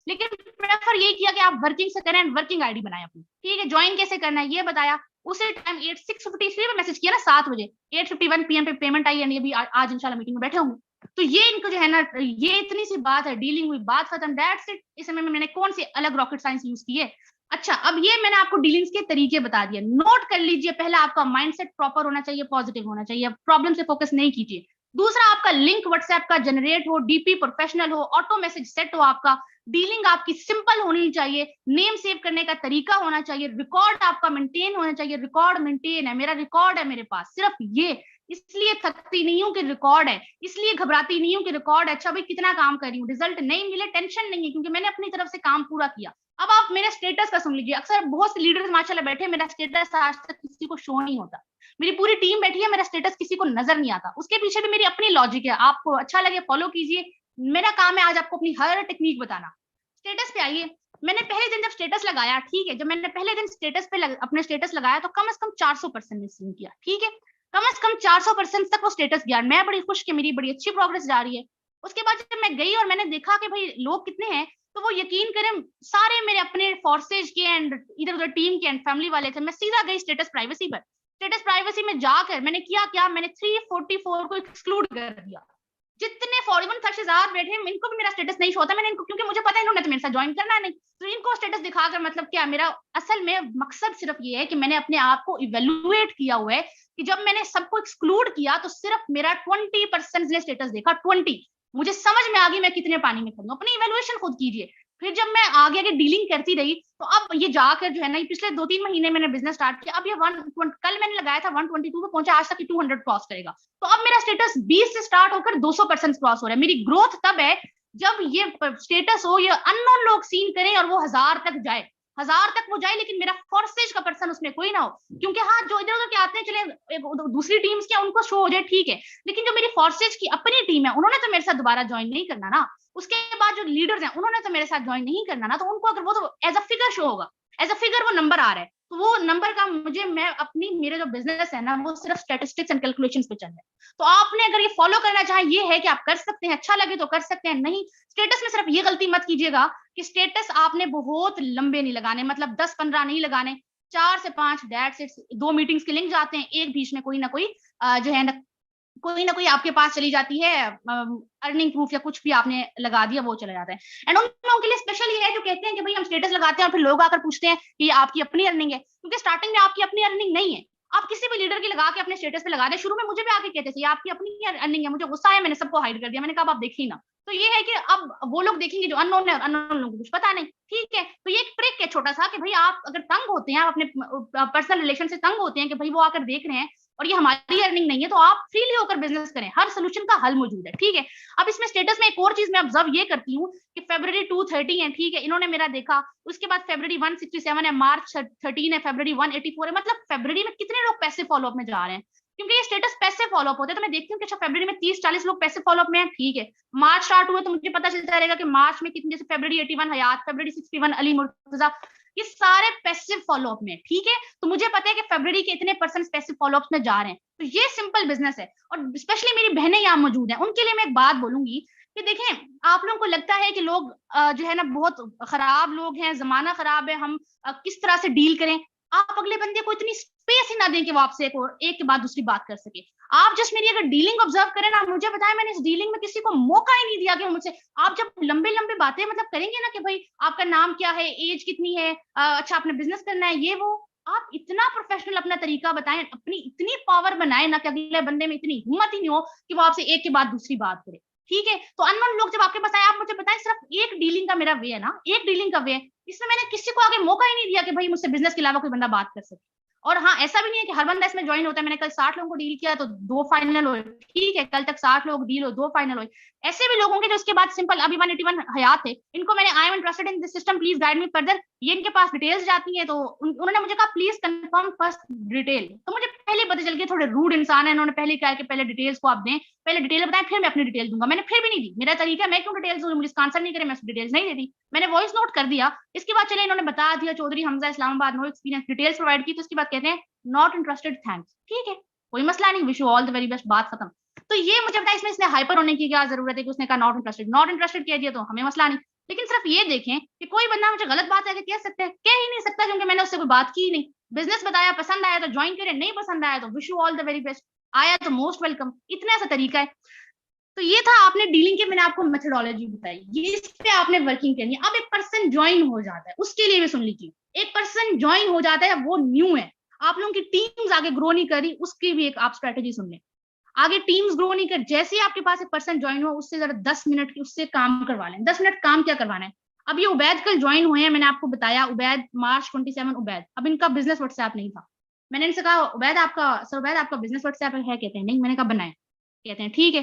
लेकिन प्रेफर यही किया कि आप वर्किंग से करें, वर्किंग आईडी बनाए अपनी, ठीक है। ज्वाइन कैसे करना है ये बताया। उसी टाइम 6:53 में मैसेज किया ना 7 बजे, 8:51 PM पे पेमेंट आई, यानी अभी आज इंशाल्लाह मीटिंग में बैठे होंगे। तो ये इनको जो है ना, ये इतनी सी बात है, डीलिंग हुई, बात खत्म, दैट्स इट। इस समय में मैंने कौन सी अलग रॉकेट साइंस यूज की है। अच्छा, अब ये मैंने आपको डीलिंग्स के तरीके बता दिए, नोट कर लीजिए। पहला आपका माइंडसेट प्रॉपर होना चाहिए, पॉजिटिव होना चाहिए, प्रॉब्लम से फोकस नहीं कीजिए। दूसरा, आपका लिंक व्हाट्सएप का जनरेट हो, डीपी प्रोफेशनल हो, ऑटो मैसेज सेट हो, आपका डीलिंग आपकी सिंपल होनी चाहिए, नेम सेव करने का तरीका होना चाहिए, रिकॉर्ड आपका मेंटेन होना चाहिए। रिकॉर्ड मेंटेन है, मेरा रिकॉर्ड है मेरे पास, सिर्फ ये इसलिए थकती नहीं हूँ कि रिकॉर्ड है, इसलिए घबराती नहीं हूँ कि रिकॉर्ड है, अच्छा भाई कितना काम कर रही हूँ, रिजल्ट नहीं मिले टेंशन नहीं है, क्योंकि मैंने अपनी तरफ से काम पूरा किया। अब आप मेरे स्टेटस का सुन लीजिए, अक्सर बहुत से लीडर्स माशाल्लाह बैठे, मेरा स्टेटस आज तक किसी को शो नहीं होता, मेरी पूरी टीम बैठी है, मेरा स्टेटस किसी को नजर नहीं आता। उसके पीछे भी मेरी अपनी लॉजिक है, आपको अच्छा लगे फॉलो कीजिए, मेरा काम है आज आपको अपनी हर टेक्निक बताना। स्टेटस पे आइए, मैंने पहले दिन जब स्टेटस लगाया, ठीक है, जब मैंने पहले दिन स्टेटस पे अपने स्टेटस लगाया तो कम से कम 400% ने सीन किया, ठीक है, कम से कम 400% तक वो स्टेटस गया, मैं बड़ी खुश कि मेरी बड़ी अच्छी प्रोग्रेस जा रही है। उसके बाद जब मैं गई और मैंने देखा कि भाई लोग कितने हैं, तो वो यकीन करें सारे मेरे अपने फोर्सेज के एंड इधर उधर टीम के एंड फैमिली वाले थे। मैं सीधा गई स्टेटस प्राइवेसी पर, स्टेटस प्राइवेसी में जाकर मैंने किया क्या, मैंने 344 को एक्सक्लूड कर दिया। जितने 41,000 बैठे हैं, इनको भी मेरा स्टेटस नहीं शो होता, मैंने इनको, क्योंकि मुझे पता है इन्होंने तो मेरे साथ ज्वाइन करना नहीं, तो इनको स्टेटस दिखाकर मतलब क्या, मेरा असल में मकसद सिर्फ ये है कि मैंने अपने आप को इवेल्युएट किया हुआ है कि जब मैंने सबको एक्सक्लूड किया तो सिर्फ मेरा 20% ने स्टेटस देखा, 20। मुझे समझ में आ गई मैं कितने पानी में खड़ी हूँ, अपनी इवेल्युएशन खुद कीजिए। फिर जब मैं आगे आगे डीलिंग करती रही, तो अब ये जाकर जो है ना, पिछले 2-3 महीने मैंने बिजनेस स्टार्ट किया, अब ये कल मैंने लगाया था 122 पे पहुंचा, आज तक 200 क्रॉस करेगा। तो अब मेरा स्टेटस 20 से स्टार्ट होकर 200% क्रॉस हो रहा है। मेरी ग्रोथ तब है जब ये स्टेटस हो, ये अननोन लोग सीन करें और वो 1000 तक जाए, 1000 तक वो जाए, लेकिन मेरा फोर्सेज का पर्सन उसमें कोई ना हो। क्योंकि हाँ, जो इधर उधर के आते हैं, चले दूसरी टीम्स के उनको शो हो जाए, ठीक है, लेकिन जो मेरी फोर्सेज की अपनी टीम है, उन्होंने तो मेरे साथ दोबारा ज्वाइन नहीं करना ना। उसके बाद जो लीडर्स हैं, उन्होंने तो मेरे साथ ज्वाइन नहीं करना ना, तो उनको अगर वो तो एज अ फिगर शो होगा, एज अ फिगर वो नंबर आ रहा है, तो वो नंबर का मुझे, मैं अपनी, मेरे जो बिजनेस है ना, वो सिर्फ स्टैटिस्टिक्स एंड कैलकुलेशंस पे चल रहा है। तो आपने अगर ये फॉलो करना चाहे, ये है कि आप कर सकते हैं, अच्छा लगे तो कर सकते हैं, नहीं स्टेटस में सिर्फ ये गलती मत कीजिएगा कि स्टेटस आपने बहुत लंबे नहीं लगाने, मतलब 10-15 नहीं लगाने, 4 से 5 डेट्स, 2 मीटिंग्स के लिंक जाते हैं, एक बीच में कोई ना कोई जो है ना, कोई ना कोई आपके पास चली जाती है, अर्निंग प्रूफ या कुछ भी आपने लगा दिया, वो चला जाता है। एंड उन लोगों के लिए स्पेशल ये है जो कहते हैं कि भाई हम स्टेटस लगाते हैं और फिर लोग आकर पूछते हैं कि आपकी अपनी अर्निंग है, क्योंकि स्टार्टिंग में आपकी अपनी अर्निंग नहीं है। आप किसी भी लीडर की लगा के अपने स्टेटस पे लगा दें, शुरू में मुझे भी आके कहते थे आपकी अपनी अर्निंग है, मुझे गुस्सा है, मैंने सबको हाइड कर दिया, मैंने कहा आप देखिए ना। तो ये है कि अब वो लोग देखेंगे जो अननोन है, अननोन लोगों को कुछ पता नहीं, ठीक है। तो ये एक ट्रिक है छोटा सा कि भाई आप अगर तंग होते हैं, आप अपने पर्सनल रिलेशन से तंग होते हैं कि भाई वो आकर देख रहे हैं और ये हमारी अर्निंग नहीं है, तो आप फ्रीली होकर बिजनेस करें, हर सोल्यूशन का हल मौजूद है, ठीक है। अब इसमें स्टेटस में एक और चीज मैं ऑब्जर्व ये करती हूँ कि फरवरी 230 है, ठीक है, इन्होंने मेरा देखा, उसके बाद फरवरी 167 है, मार्च 13 है, फरवरी 184 है, मतलब फरवरी में कितने लोग पैसे फॉलोअप में जा रहे हैं, क्योंकि ये स्टेटस पैसे फॉलोअप होते हैं। तो मैं देखती हूँ कि अच्छा फरवरी में 30-40 लोग पैसे फॉलोअप में है, ठीक है, मार्च स्टार्ट हुए तो मुझे पता चलता रहेगा कि मार्च में कितने, जैसे फरवरी 81 हयात, फरवरी 61 अली मुर्तजा, ये सारे पैसिव फॉलोअप में, ठीक है। तो मुझे पता है कि फरवरी के इतने परसेंट पैसिव फॉलोअप में जा रहे हैं, तो ये सिंपल बिजनेस है। और स्पेशली मेरी बहनें यहाँ मौजूद हैं, उनके लिए मैं एक बात बोलूंगी कि देखें, आप लोगों को लगता है कि लोग जो है ना बहुत खराब लोग हैं, जमाना खराब है, हम किस तरह से डील करें। आप अगले बंदे को इतनी स्पेस ही ना दें कि वो आपसे एक के बाद दूसरी बात कर सके। आप जस्ट मेरी अगर डीलिंग ऑब्जर्व करें ना, मुझे बताएं, मैंने इस डीलिंग में किसी को मौका ही नहीं दिया कि मुझसे, आप जब लंबे लंबे बातें मतलब करेंगे ना कि भाई आपका नाम क्या है, एज कितनी है, अच्छा आपने बिजनेस करना है, ये वो, आप इतना प्रोफेशनल अपना तरीका बताएं, अपनी इतनी पावर बनाए ना कि अगले बंदे में इतनी हिम्मत ही नहीं हो कि वो आपसे एक के बाद दूसरी बात करे, ठीक है। तो अननोन लोग जब आपके पास आए, आप मुझे बताएं, सिर्फ एक डीलिंग का मेरा वे है ना, एक डीलिंग का वे है, इसमें मैंने किसी को आगे मौका ही नहीं दिया कि भाई मुझसे बिजनेस के अलावा कोई बंदा बात कर सके। और हाँ, ऐसा भी नहीं है कि हर बंदा इसमें ज्वाइन होता है, मैंने कल 60 लोगों को डील किया तो 2 फाइनल हुए, ठीक है, कल तक 60 लोग डील हो, 2 फाइनल हुए। ऐसे भी लोग होंगे जो उसके बाद सिंपल, अभी 181 हयात थे, इनको मैंने I am interested in this system, please guide me further, ये इनके पास डिटेल्स जाती है, तो उन्होंने मुझे कहा प्लीज कंफर्म फर्स्ट डिटेल। तो मुझे पहले पता चल गया थोड़े रूड इंसान है, इन्होंने पहले कहा कि पहले डिटेल्स को आप दें, पहले डिटेल बताएं फिर मैं अपनी डिटेल दूंगा। मैंने फिर भी नहीं दी, मेरा तरीका, मैं क्यों डिटेल्स दूं, मुझे इसका आंसर नहीं करे, मैं डिटेल्स नहीं दे दी, मैंने वॉइस नोट कर दिया। इसके बाद चले इन्होंने बता दिया, Chaudhary Hamza Islamabad, no experience, details provide की, तो इसके बाद कहते हैं नॉट इंटरेस्टेड, थैंक्स, ठीक है, कोई मसला नहीं, wish you all the very best, बात खत्म। तो ये मुझे बताया, इसमें इसने हाइपर होने की क्या जरूरत है कि उसने कहा नॉट इंटरेस्टेड, नॉट इंटरेस्टेड कह दिया तो हमें मसला नहीं। लेकिन सिर्फ ये देखें कि कोई बंदा मुझे गलत बात है कह सकते हैं, कह ही नहीं सकता, क्योंकि मैंने उससे कोई बात की ही नहीं। बिजनेस बताया, पसंद आया तो ज्वाइन करें, नहीं पसंद आया तो wish you all the very best, आया तो मोस्ट वेलकम, इतना सा तरीका है। तो ये था आपने डीलिंग के, मैंने आपको मेथोडोलॉजी बताई, ये इस पे आपने वर्किंग करनी है। अब एक पर्सन ज्वाइन हो जाता है, उसके लिए भी सुन लीजिए, एक पर्सन ज्वाइन हो जाता है, वो न्यू है, आप लोगों की टीम्स आगे ग्रो नहीं करी, उसकी भी एक आप स्ट्रेटेजी सुन लें। आगे टीम्स ग्रो नहीं कर, जैसे ही आपके पास एक पर्सन ज्वाइन हो, उससे जरा 10 मिनट की उससे काम करवा लें। 10 मिनट काम क्या करवाना है, अब ये उबैद कल ज्वाइन हुए हैं, मैंने आपको बताया, उबैद मार्च 27 उबैद, अब इनका बिजनेस व्हाट्सएप नहीं था, मैंने इनसे कहा उबैद आपका बिजनेस व्हाट्सएप है? कहते हैं नहीं। मैंने कहा बनाया। कहते हैं ठीक है,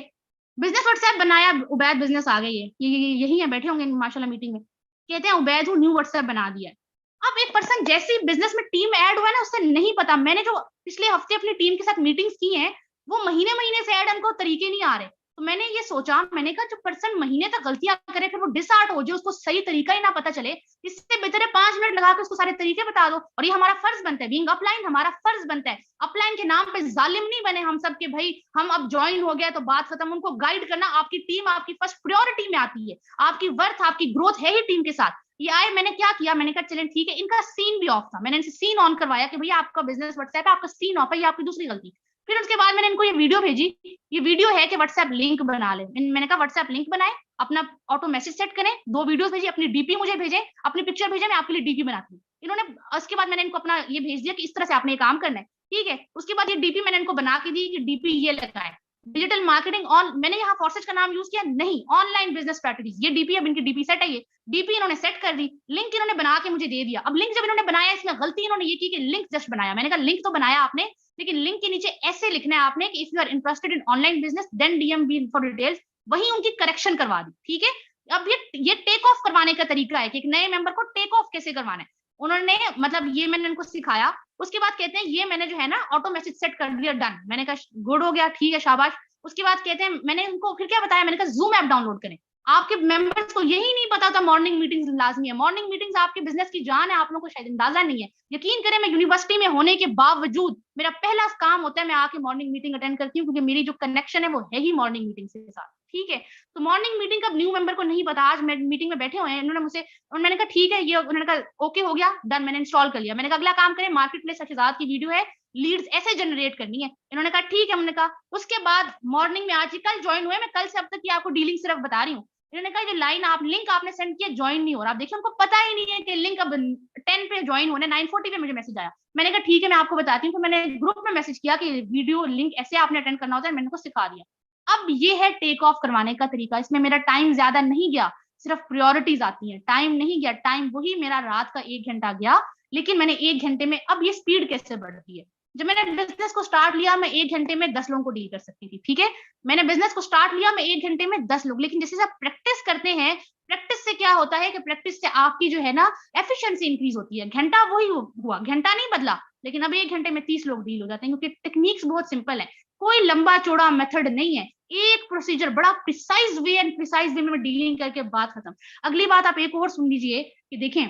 बिजनेस व्हाट्सएप बनाया। उबैद बिजनेस आ गई है, यही है, बैठे होंगे माशाल्लाह मीटिंग में। कहते हैं उबैद न्यू व्हाट्सएप बना दिया है। अब एक पर्सन जैसे ही बिजनेस में टीम ऐड हुआ है ना, उससे नहीं पता, मैंने जो पिछले हफ्ते अपनी टीम के साथ मीटिंग्स की हैं, वो महीने महीने से ऐड उनको तरीके नहीं आ रहे। तो मैंने ये सोचा, मैंने कहा जो पर्सन महीने तक गलतियां करे फिर वो डिसआर्ट हो जाए, उसको सही तरीका ही ना पता चले, इससे बेहतर है 5 मिनट लगा के उसको सारे तरीके बता दो। और ये हमारा फर्ज बनता है, बीइंग अपलाइन हमारा फर्ज बनता है। अपलाइन के नाम पे जालिम नहीं बने हम सब के, भाई हम अब ज्वाइन हो गया तो बात खत्म। उनको गाइड करना, आपकी टीम आपकी फर्स्ट प्रायोरिटी में आती है, आपकी वर्थ आपकी ग्रोथ है ही टीम के साथ। ये आए, मैंने क्या किया, मैंने कहा चलें ठीक है। इनका सीन भी ऑफ था, मैंने इनसे सीन ऑन करवाया कि भैया आपका बिजनेस व्हाट्सएप है, आपका सीन ऑफ है, ये आपकी दूसरी गलती। फिर उसके बाद मैंने इनको ये वीडियो भेजी, ये वीडियो है कि व्हाट्सएप लिंक बना ले। मैंने कहा व्हाट्सएप लिंक बनाए, अपना ऑटो मैसेज सेट करें, 2 वीडियोस भेजिए, अपनी डीपी मुझे भेजें, अपनी पिक्चर भेजें, मैं आपके लिए डीपी बनाती हूँ। इन्होंने उसके बाद मैंने इनको अपना ये भेज दिया कि इस तरह से आपने ये काम करना है, ठीक है। उसके बाद ये डीपी मैंने इनको बना के दी कि डीपी ये लगाए, डिजिटल मार्केटिंग ऑन, मैंने यहाँ फॉरसेज का नाम यूज किया नहीं, ऑनलाइन बिजनेस स्ट्रेटजीज। ये डीपी, अब इनकी डीपी सेट है, ये डीपी इन्होंने सेट कर दी, लिंक इन्होंने बना के मुझे दे दिया। अब लिंक जब इन्होंने बनाया, इसमें गलती इन्होंने ये की कि लिंक जस्ट बनाया। मैंने कहा लिंक तो बनाया आपने, लेकिन लिंक के नीचे ऐसे लिखना है आपने कि if you are interested in online business then DM be for details. वही उनकी करेक्शन करवा दी, ठीक है। अब ये टेक ऑफ करवाने का तरीका है कि एक नए मेंबर को टेक ऑफ कैसे करवाना है, उन्होंने मतलब ये मैंने उनको सिखाया। उसके बाद कहते हैं ये मैंने जो है ना ऑटो मैसेज सेट कर दिया, डन। मैंने कहा गुड हो गया, ठीक है, शाबाश। उसके बाद कहते हैं मैंने उनको फिर क्या बताया, मैंने कहा जूम ऐप डाउनलोड करें। आपके मेंबर्स को यही नहीं पता था मॉर्निंग मीटिंग्स लाजमी है, मॉर्निंग मीटिंग्स आपके बिजनेस की जान है, आप लोगों को शायद अंदाजा नहीं है। यकीन करें, मैं यूनिवर्सिटी में होने के बावजूद मेरा पहला काम होता है मैं आके मॉर्निंग मीटिंग अटेंड करती हूँ, क्योंकि मेरी जो कनेक्शन है वो है ही मॉर्निंग मीटिंग के साथ, ठीक है। तो मॉर्निंग मीटिंग का न्यू मेंबर को नहीं पता, आज मीटिंग में बैठे हुए हैं, इन्होंने मुझसे, और मैंने कहा ठीक है, ये उन्होंने कहा ओके हो गया, डन, मैंने इंस्टॉल कर लिया। मैंने कहा अगला काम करें, मार्केट प्लेस शहजाद की वीडियो है, लीड्स ऐसे जनरेट करनी है। इन्होंने कहा ठीक है। हमने कहा उसके बाद मॉर्निंग में, आज ही कल ज्वाइन हुए, मैं कल से अब तक की आपको डीलिंग सिर्फ बता रही हूँ। इन्होंने कहा जो लाइन आप लिंक आपने सेंड किया ज्वाइन नहीं हो रहा। आप देखिए उनको पता ही नहीं है कि लिंक अब 10 पे ज्वाइन होने, 9:40 पे मुझे मैसेज आया। मैंने कहा ठीक है मैं आपको बताती हूँ। तो मैंने ग्रुप में मैसेज किया कि वीडियो लिंक ऐसे आपने अटेंड करना होता है, मैंने उनको सिखा दिया। अब ये है टेक ऑफ करवाने का तरीका। इसमें मेरा टाइम ज्यादा नहीं गया, सिर्फ प्रायोरिटीज आती हैं, टाइम नहीं गया। टाइम वही मेरा रात का 1 घंटा गया, लेकिन मैंने 1 घंटे में, अब ये स्पीड कैसे बढ़ती है। जब मैंने बिजनेस को स्टार्ट लिया, मैं 1 घंटे में 10 लोगों को डील कर सकती थी, ठीक है। मैंने बिजनेस को स्टार्ट लिया, मैं 1 घंटे में 10 लोग, लेकिन जैसे आप प्रैक्टिस करते हैं, प्रैक्टिस से क्या होता है कि प्रैक्टिस से आपकी जो है ना एफिशिएंसी इंक्रीज होती है। घंटा वही हुआ, घंटा नहीं बदला, लेकिन अब 1 घंटे में 30 लोग डील हो जाते हैं, क्योंकि टेक्निक्स बहुत सिंपल है, कोई लंबा चौड़ा मेथड नहीं है, एक प्रोसीजर, बड़ा प्रिसाइज वे एंड प्रिसाइज वे में डीलिंग करके बात खत्म। अगली बात आप एक और सुन लीजिए कि देखें,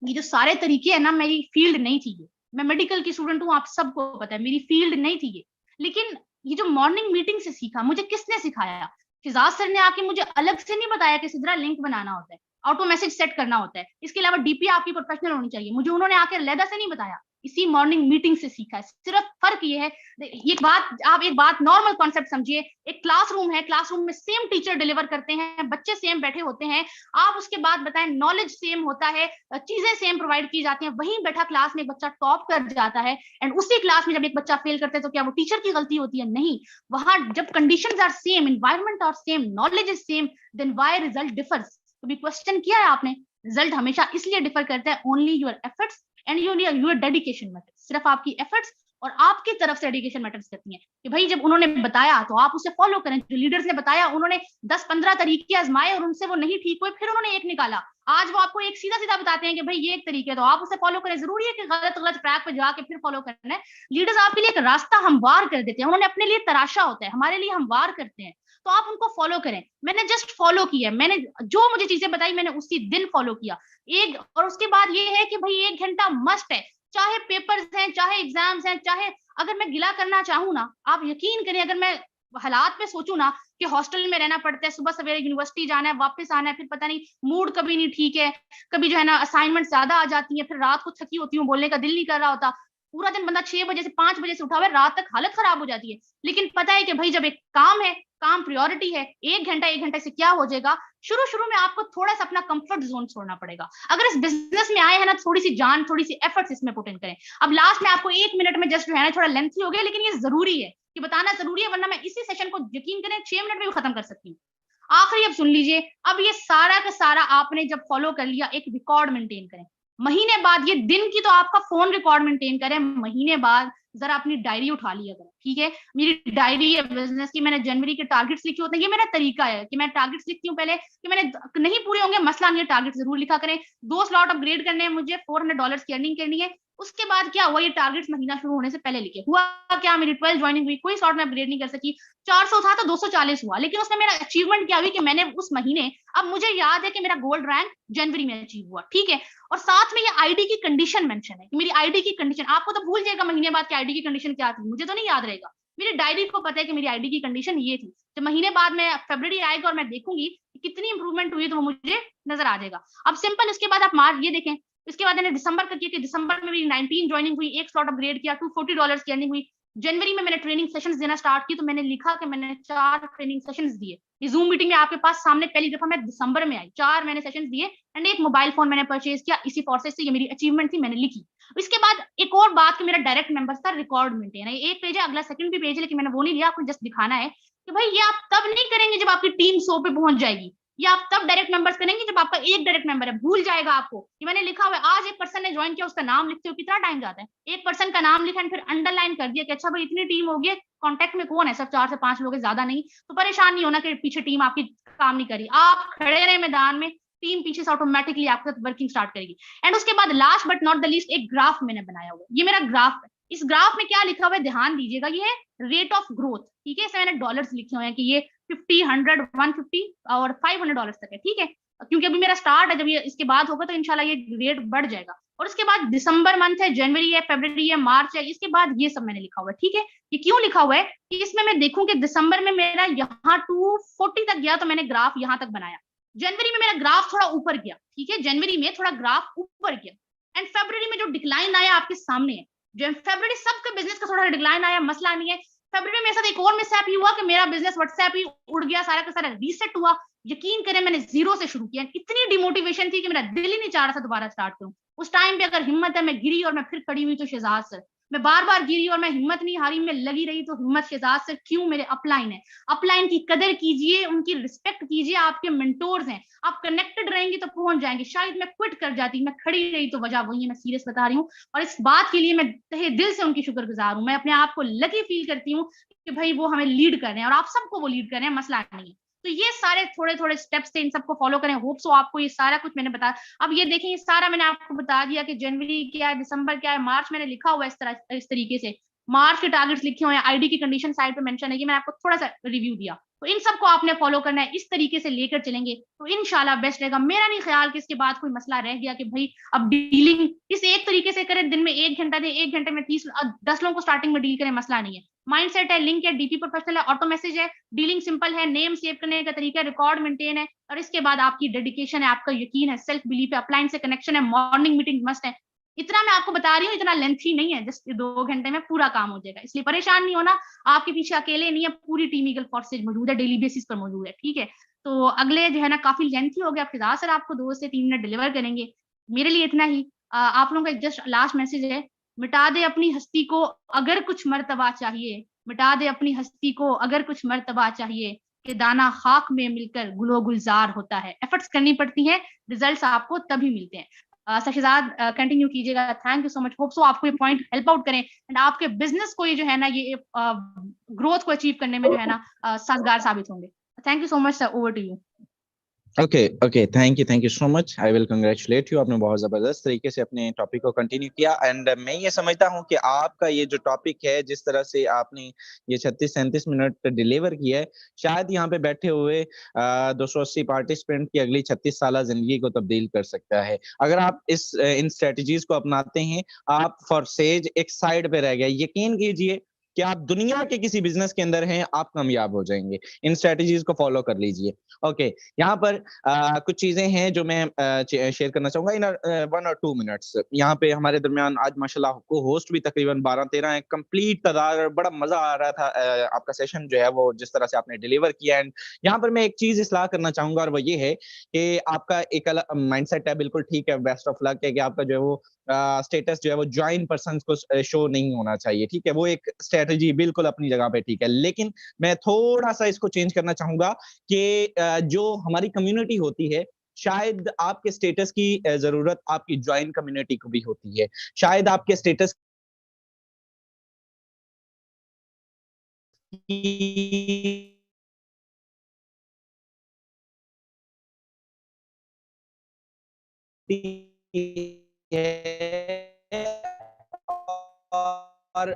ये जो सारे तरीके है ना, मेरी फील्ड नहीं थी ये, मैं मेडिकल की स्टूडेंट हूँ, आप सबको पता है, मेरी फील्ड नहीं थी ये। लेकिन ये जो मॉर्निंग मीटिंग से सीखा, मुझे किसने सिखाया? फिजाज सर ने आके मुझे अलग से नहीं बताया कि सिद्रा लिंक बनाना होता है, ऑटो मैसेज सेट करना होता है, इसके अलावा डीपी आपकी प्रोफेशनल होनी चाहिए, मुझे उन्होंने आके अलग से नहीं बताया, इसी मॉर्निंग मीटिंग से सीखा है। सिर्फ फर्क ये है, आप एक बात नॉर्मल कॉन्सेप्ट समझिए, एक क्लासरूम है, क्लासरूम में सेम टीचर डिलीवर करते हैं, बच्चे सेम बैठे होते हैं, आप उसके बाद बताएं नॉलेज सेम होता है, चीजें सेम प्रोवाइड की जाती हैं, वहीं बैठा क्लास में एक बच्चा टॉप कर जाता है, एंड उसी क्लास में जब एक बच्चा फेल करता है तो क्या वो टीचर की गलती होती है? नहीं। वहां जब conditions are same, environment are same, knowledge is same, then why result differs? कभी क्वेश्चन किया है आपने? रिजल्ट हमेशा इसलिए डिफर करता है, only your efforts and your dedication matters. सिर्फ आपकी एफर्ट्स और आपकी तरफ से डेडिकेशन मैटर्स करती है, कि भाई जब उन्होंने बताया तो आप उसे फॉलो करें। जो लीडर्स ने बताया, उन्होंने 10-15 तरीके आजमाए और उनसे वो नहीं ठीक हुए, फिर उन्होंने एक निकाला। आज वो आपको एक सीधा सीधा बताते हैं कि भाई ये एक तरीके, तो आप उसे फॉलो करें। जरूरी है कि गलत गलत ट्रैक पे जाके फिर फॉलो करना है। लीडर्स आपके लिए एक रास्ता हमवार कर देते हैं, उन्होंने अपने लिए तराशा होता है, हमारे लिए हमवार करते हैं, तो आप उनको फॉलो करें। मैंने जस्ट फॉलो किया, मैंने जो मुझे चीजें बताई मैंने उसी दिन फॉलो किया एक। और उसके बाद ये है कि भाई 1 घंटा मस्ट है, चाहे पेपर्स हैं, चाहे एग्जाम्स हैं, चाहे अगर मैं गिला करना चाहूँ ना, आप यकीन करें, अगर मैं हालात में सोचूं ना कि हॉस्टल में रहना पड़ता है, सुबह सवेरे यूनिवर्सिटी जाना है, वापस आना है, फिर पता नहीं मूड कभी नहीं ठीक है, कभी जो है ना असाइनमेंट ज्यादा आ जाती है, फिर रात को थकी होती हूँ, बोलने का दिल नहीं कर रहा होता, पूरा दिन बंदा 6 बजे से 5 बजे से उठा हुआ है, रात तक हालत खराब हो जाती है। लेकिन पता है कि भाई जब एक काम है, काम प्रायोरिटी है, 1 घंटे से क्या हो जाएगा। शुरू में आपको थोड़ा सा अपना कंफर्ट जोन छोड़ना पड़ेगा। अगर इस बिजनेस में आए हैं ना, थोड़ी सी जान, थोड़ी सी एफर्ट्स इसमें पुट इन करें। अब लास्ट में आपको 1 मिनट में जस्ट जो है ना, थोड़ा लेंथी हो गया, लेकिन ये जरूरी है कि बताना जरूरी है, वरना मैं इसी सेशन को यकीन करें 6 मिनट में भी खत्म कर सकती हूँ। आखिरी अब सुन लीजिए, अब ये सारा का सारा आपने जब फॉलो कर लिया, एक रिकॉर्ड मेंटेन करें। महीने बाद, ये दिन की तो आपका फोन रिकॉर्ड मेंटेन करें, महीने बाद जरा अपनी डायरी उठा लिया करें, ठीक है। मेरी डायरी है बिजनेस की, मैंने जनवरी के टारगेट्स लिखे होते हैं, ये मेरा तरीका है कि मैं टारगेट्स लिखती हूँ पहले, कि मैंने नहीं पूरे होंगे मसला नहीं है, टारगेट जरूर लिखा करें। 2 स्लॉट अपग्रेड करने हैं मुझे, $400 की अर्निंग करनी है। उसके बाद क्या हुआ, ये टारगेट्स महीना शुरू होने से पहले लिखे। हुआ क्या, मेरी 12 ज्वाइनिंग हुई, कोई स्लॉट में अपग्रेड नहीं कर सकी, 400 था तो 240 हुआ, लेकिन उसमें मेरा अचीवमेंट क्या हुई कि मैंने उस महीने, अब मुझे याद है कि मेरा गोल्ड रैंक जनवरी में अचीव हुआ, ठीक है। और साथ में ये आईडी की कंडीशन मेंशन है कि मेरी आईडी की कंडीशन, आपको तो भूल जाएगा महीने बाद कि आईडी की कंडीशन क्या थी, मुझे तो नहीं याद रहेगा, मेरी डायरी को पता है कि मेरी आईडी की कंडीशन ये थी। तो महीने बाद में फरवरी आएगा और मैं देखूंगी कि कितनी इंप्रूवमेंट हुई, तो वो मुझे नजर आ जाएगा। अब सिंपल, इसके बाद आप मार्च ये देखें, इसके बाद मैंने दिसंबर का किया कि दिसंबर में मेरी 19 ज्वाइनिंग हुई, एक स्लॉट अपग्रेड किया, $240 की अर्निंग हुई। जनवरी में मैंने ट्रेनिंग सेशंस देना स्टार्ट की, तो मैंने लिखा कि मैंने 4 ट्रेनिंग सेशंस दिए। ये जूम मीटिंग में आपके पास सामने पहली दफा मैं दिसंबर में आई, 4 मैंने सेशंस दिए, एंड एक मोबाइल फोन मैंने परचेज किया इसी प्रोसेस से, ये मेरी अचीवमेंट थी, मैंने लिखी। इसके बाद एक और बात कि मेरा डायरेक्ट मेंबर्स का रिकॉर्ड मेंटेन है, एक पेज है, अगला सेकंड भी पेज है, लेकिन मैंने वो नहीं लिया, आपको जस्ट दिखाना है कि भाई ये आप तब नहीं करेंगे जब आपकी टीम 100 पे पहुंच जाएगी, या आप तब डायरेक्ट मेंबर्स करेंगे जब आपका एक डायरेक्ट मेंबर है, भूल जाएगा आपको कि मैंने लिखा हुआ है। आज एक पर्सन ने ज्वाइन किया, उसका नाम लिखते हो कितना टाइम जाता है, एक पर्सन का नाम लिखा फिर अंडरलाइन कर दिया कि अच्छा भाई इतनी टीम होगी, कॉन्टेक्ट में कौन है, सिर्फ 4 से 5 लोग है, ज्यादा नहीं, तो परेशान नहीं होना कि पीछे टीम आपकी काम नहीं करी, आप खड़े रहे मैदान में, टीम पीछे से ऑटोमेटिकली आपके साथ वर्किंग स्टार्ट करेगी। एंड उसके बाद last but not the least, एक ग्राफ मैंने बनाया हुआ, ये मेरा ग्राफ है। इस ग्राफ में क्या लिखा हुआ है ध्यान दीजिएगा, ये है रेट ऑफ ग्रोथ, ठीक है, इसमें मैंने डॉलर्स लिखे हुए हैं कि ये 50, 100, 150 और $500 तक है, ठीक है, क्योंकि अभी मेरा स्टार्ट है, जब ये इसके बाद होगा तो इंशाल्लाह ये रेट बढ़ जाएगा। और उसके बाद दिसंबर मंथ है, जनवरी है, फरवरी है, मार्च है, इसके बाद ये सब मैंने लिखा हुआ है, ठीक है। ये क्यों लिखा हुआ है कि इसमें मैं देखूं कि दिसंबर में मेरा यहाँ 240 तक गया, तो मैंने ग्राफ यहाँ तक बनाया। जनवरी में मेरा ग्राफ थोड़ा ऊपर गया, ठीक है, जनवरी में थोड़ा ग्राफ ऊपर गया। एंड फरवरी में जो डिक्लाइन आया आपके सामने है, जो फरवरी सबके बिजनेस का थोड़ा डिक्लाइन आया, मसला नहीं है। फरवरी में मेरे साथ एक और मिसहैप हुआ कि मेरा बिजनेस व्हाट्सएप ही उड़ गया, सारा का सारा रीसेट हुआ। यकीन करें मैंने जीरो से शुरू किया, इतनी डिमोटिवेशन थी कि मेरा दिल ही नहीं चाह रहा था दोबारा स्टार्ट करूं। उस टाइम पे अगर हिम्मत है, मैं गिरी और मैं फिर खड़ी हुई तो शहजाद सर, मैं बार बार गिरी और मैं हिम्मत नहीं हारी, मैं लगी रही तो हिम्मत शहजाद सर क्यों, मेरे अपलाइन है, अपलाइन की कदर कीजिए, उनकी रिस्पेक्ट कीजिए, आपके मेंटोर्स हैं, आप कनेक्टेड रहेंगे तो पहुंच जाएंगे। शायद मैं क्विट कर जाती, मैं खड़ी रही तो वजह वही है, मैं सीरियस बता रही हूँ, और इस बात के लिए मैं तहे दिल से उनकी शुक्रगुजार हूँ। मैं अपने आप को लकी फील करती हूँ कि भाई वो हमें लीड कर रहे हैं और आप सबको वो लीड कर रहे हैं, मसला नहीं है। तो ये सारे थोड़े थोड़े स्टेप्स थे, इन सबको फॉलो करें। होप सो आपको ये सारा कुछ मैंने बताया। अब ये देखें, ये सारा मैंने आपको बता दिया कि जनवरी क्या है, दिसंबर क्या है, मार्च मैंने लिखा हुआ है इस तरीके से, मार्च के टारगेट्स लिखे हुए हैं, आईडी की कंडीशन साइड पे मेंशन है, कि मैंने आपको थोड़ा सा रिव्यू दिया। तो इन सबको आपने फॉलो करना है, इस तरीके से लेकर चलेंगे तो इंशाल्लाह बेस्ट रहेगा। मेरा नहीं ख्याल कि इसके बाद कोई मसला रह गया कि भाई अब डीलिंग इस एक तरीके से करें, दिन में 1 घंटा दे, 1 घंटे में 10 लोगों को स्टार्टिंग में डील करें, मसला नहीं है। माइंडसेट है, लिंक है, डीपी प्रोफेशनल है, ऑटो मैसेज है, डीलिंग सिंपल है, नेम सेव करने का तरीका, रिकॉर्ड मेंटेन है, और इसके बाद आपकी डेडिकेशन है, आपका यकीन है, सेल्फ बिलीफ है, अपलाइन से कनेक्शन है, मॉर्निंग मीटिंग मस्ट है। इतना मैं आपको बता रही हूँ, इतना लेंथी नहीं है, जस्ट 2 घंटे में पूरा काम हो जाएगा, इसलिए परेशान नहीं होना। आपके पीछे अकेले नहीं है, पूरी टीम ईगल फोर्सेज मौजूद है, डेली बेसिस पर मौजूद है, ठीक है। तो अगले जो है ना काफी लेंथी हो गया, फिजा सर आपको 2 से 3 मिनट डिलीवर करेंगे, मेरे लिए इतना ही। आप लोगों का जस्ट लास्ट मैसेज है, मिटा दे अपनी हस्ती को अगर कुछ मर्तबा चाहिए, मिटा दे अपनी हस्ती को अगर कुछ मर्तबा चाहिए, कि दाना खाक में मिलकर गुलो गुलजार होता है। एफर्ट्स करनी पड़ती हैं, रिजल्ट्स आपको तभी मिलते हैं। शहजाद कंटिन्यू कीजिएगा, thank you so much. Hope so आपको ये पॉइंट हेल्प आउट करें एंड आपके बिजनेस को ये जो है ना, ये ग्रोथ को अचीव करने में जो है ना साजगार साबित होंगे। Thank you so much sir, over to you. Okay thank you so much. I will congratulate you, आपने बहुत जबरदस्त तरीके से अपने टॉपिक को कंटिन्यू किया। एंड मैं ये समझता हूँ कि आपका ये जो टॉपिक है, जिस तरह से आपने ये 36-37 मिनट डिलीवर किया है, शायद यहाँ पे बैठे हुए 280 पार्टिसिपेंट की अगली 36 साल जिंदगी को तब्दील कर सकता है। अगर आप इन स्ट्रेटजीज को अपनाते हैं, आप फॉर सेज एक साइड पे रह गए, यकीन कीजिए कि आप दुनिया के किसी बिजनेस के अंदर हैं, आप कामयाब हो जाएंगे। इन स्ट्रेटजीज को फॉलो कर लीजिए। ओके, यहाँ पर कुछ चीजें हैं जो मैं शेयर करना चाहूंगा इन 1 और 2 मिनट्स। यहाँ पे हमारे दरमियान आज माशाल्लाह को होस्ट भी तकरीबन 12-13 है, कंप्लीट तादाद, बड़ा मजा आ रहा था आपका सेशन जो है वो जिस तरह से आपने डिलीवर किया। एंड यहाँ पर मैं एक चीज इस्लाह करना चाहूंगा, और वो ये है कि आपका एक माइंडसेट है, बिल्कुल ठीक है, बेस्ट ऑफ लक है कि आपका जो है वो स्टेटस जो है वो ज्वाइन पर्सन को शो नहीं होना चाहिए, ठीक है, वो एक स्ट्रेटजी बिल्कुल अपनी जगह पे ठीक है। लेकिन मैं थोड़ा सा इसको चेंज करना चाहूंगा कि जो हमारी कम्युनिटी होती है, शायद आपके स्टेटस की जरूरत आपकी ज्वाइन कम्युनिटी को भी होती है। शायद आपके स्टेटस की और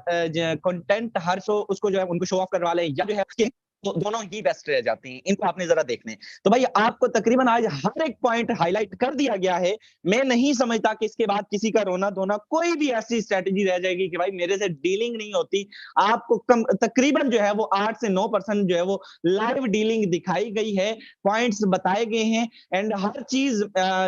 कंटेंट हर शो उसको जो है उनको शो ऑफ करवा ले या जो है उसके तो दोनों ही बेस्ट रह जाते हैं। इनको आपने जरा देखने तो भाई आपको तकरीबन आज हर एक पॉइंट हाईलाइट कर दिया गया है। मैं नहीं समझता कि इसके बाद किसी का रोना धोना कोई भी ऐसी स्ट्रेटेजी रह जाएगी कि भाई मेरे से डीलिंग नहीं होती। आपको कम तकरीबन जो है वो 8 से 9% जो है वो लाइव डीलिंग दिखाई गई है, पॉइंट्स बताए गए हैं एंड हर चीज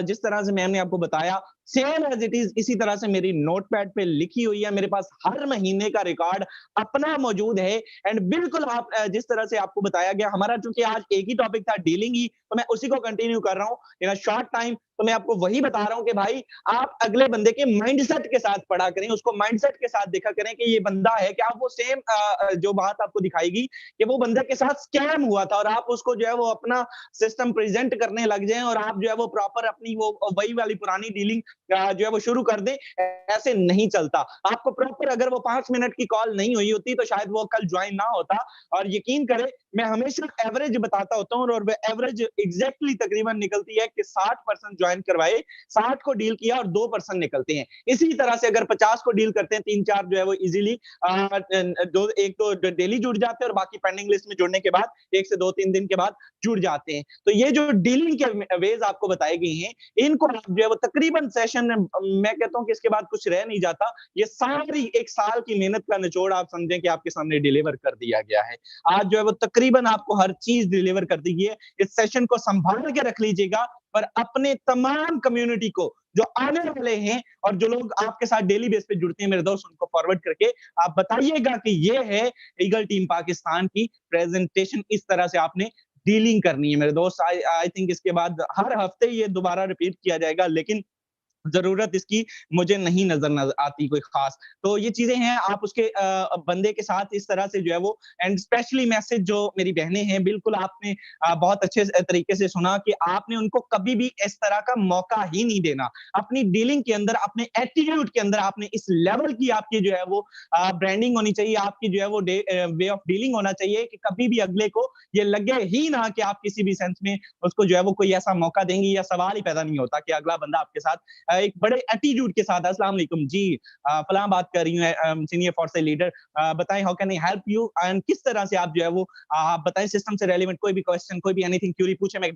जिस तरह से मैम ने आपको बताया सेम एज इट इज इसी तरह से मेरी नोटपैड पे लिखी हुई है। मेरे पास हर महीने का रिकॉर्ड अपना मौजूद है एंड बिल्कुल आप जिस तरह से आपको बताया गया, हमारा चूंकि आज एक ही टॉपिक था डीलिंग ही, तो मैं उसी को कंटिन्यू कर रहा हूँ इन अ शॉर्ट टाइम। तो मैं आपको वही बता रहा हूँ कि भाई आप अगले बंदे के माइंडसेट के साथ पढ़ा करें, उसको माइंडसेट के साथ देखा करें कि ये बंदा है क्या। वो सेम जो बात आपको दिखाएगी कि वो बंदे के साथ स्कैम हुआ था और आप उसको जो है वो अपना सिस्टम प्रेजेंट करने लग जाएं और आप जो है वो प्रॉपर अपनी वो वही वाली पुरानी डीलिंग जो है वो शुरू कर दें। ऐसे नहीं चलता। आपको प्रॉपर अगर वो 5 मिनट की कॉल नहीं हुई होती तो शायद वो कल ज्वाइन ना होता। और यकीन करें मैं हमेशा एवरेज बताता होता हूँ और एवरेज एग्जैक्टली तकरीबन निकलती है कि 60% ज्वाइन करवाए, 60 को डील किया और 2% निकलते हैं। इसी तरह से अगर 50 को डील करते हैं, 3-4 जो है वो इजीली दो एक तो डेली जुड़ जाते हैं और बाकी पेंडिंग लिस्ट में जुड़ने के बाद 1 से 2-3 दिन के बाद जुड़ जाते हैं। तो ये जो डीलिंग के वेज आपको बताए गए हैं, इनको आप जो है वो तकरीबन सेशन मैं कहता हूं कि इसके बाद कुछ रह नहीं जाता। ये सारी एक साल की मेहनत का निचोड़ आप समझें कि आपके सामने डिलीवर कर दिया गया है। आज जो है वो तकरीबन आपको हर चीज डिलीवर कर दी गई है। इस सेशन को संभाल के रख लीजिएगा और अपने तमाम कम्युनिटी को जो आने वाले हैं और जो लोग आपके साथ डेली बेस पे जुड़ते हैं मेरे दोस्त, उनको फॉरवर्ड करके आप बताइएगा कि ये है ईगल टीम पाकिस्तान की प्रेजेंटेशन। इस तरह से आपने डीलिंग करनी है मेरे दोस्त। आई थिंक इसके बाद हर हफ्ते ये दोबारा रिपीट किया जाएगा, लेकिन जरूरत इसकी मुझे नहीं नजर आती कोई खास। तो ये चीजें हैं, आप उसके बंदे के साथ इस तरह से जो है वो एंड स्पेशली मैसेज जो मेरी बहनें हैं, बिल्कुल आपने बहुत अच्छे तरीके से सुना कि आपने उनको कभी भी इस तरह का मौका ही नहीं देना। अपनी डीलिंग के अंदर, अपने एटीट्यूड के अंदर आपने इस लेवल की आपकी जो है वो ब्रांडिंग होनी चाहिए, आपकी जो है वो वे ऑफ डीलिंग होना चाहिए कि कभी भी अगले को ये लगे ही ना कि आप किसी भी सेंस में उसको जो है वो कोई ऐसा मौका देंगे, या सवाल ही पैदा नहीं होता कि अगला बंदा आपके साथ एक बड़े एटीट्यूड के साथ अस्सलाम वालेकुम जी, फलां बात कर रही हूँ सीनियर फोर्स लीडर, बताएं how can I help you, and किस तरह से आप जो है वो आप बताएं सिस्टम से रेलेवेंट कोई भी क्वेश्चन, कोई भी एनीथिंग क्यूरी पूछे, मैं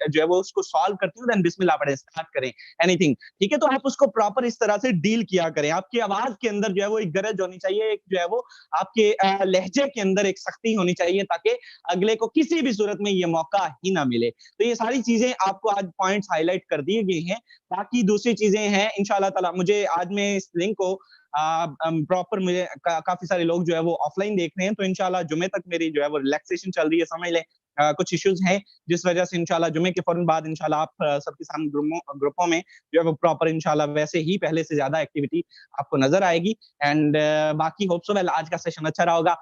जो है वो उसको सॉल्व करती हूँ, देन बिस्मिल्लाह पढ़े स्टार्ट करें एनीथिंग। ठीक है, तो आप उसको प्रॉपर इस तरह से डील किया करें। आपकी आवाज के अंदर जो है वो एक गरज होनी चाहिए, एक जो है वो आपके लहजे के अंदर एक सख्ती होनी चाहिए, ताकि अगले को किसी भी सूरत में ये मौका ही ना मिले। तो ये सारी चीजें आपको आज पॉइंट्स हाईलाइट कर दिए गए हैं। बाकी दूसरी चीजें हैं इंशाल्लाह ताला, मुझे आज में इस लिंक को प्रॉपर मुझे काफी सारे लोग जो है वो ऑफलाइन देख रहे हैं, तो इंशाल्लाह जुमे तक मेरी जो है वो रिलैक्सेशन चल रही है, समझ लें कुछ इश्यूज हैं जिस वजह से इंशाल्लाह जुमे के फौरन बाद इंशाल्लाह आप सबके सामने ग्रुपों में जो है वो प्रॉपर इंशाल्लाह वैसे ही पहले से ज्यादा एक्टिविटी आपको नजर आएगी। एंड बाकी होप सो वेल आज का सेशन अच्छा रहा होगा।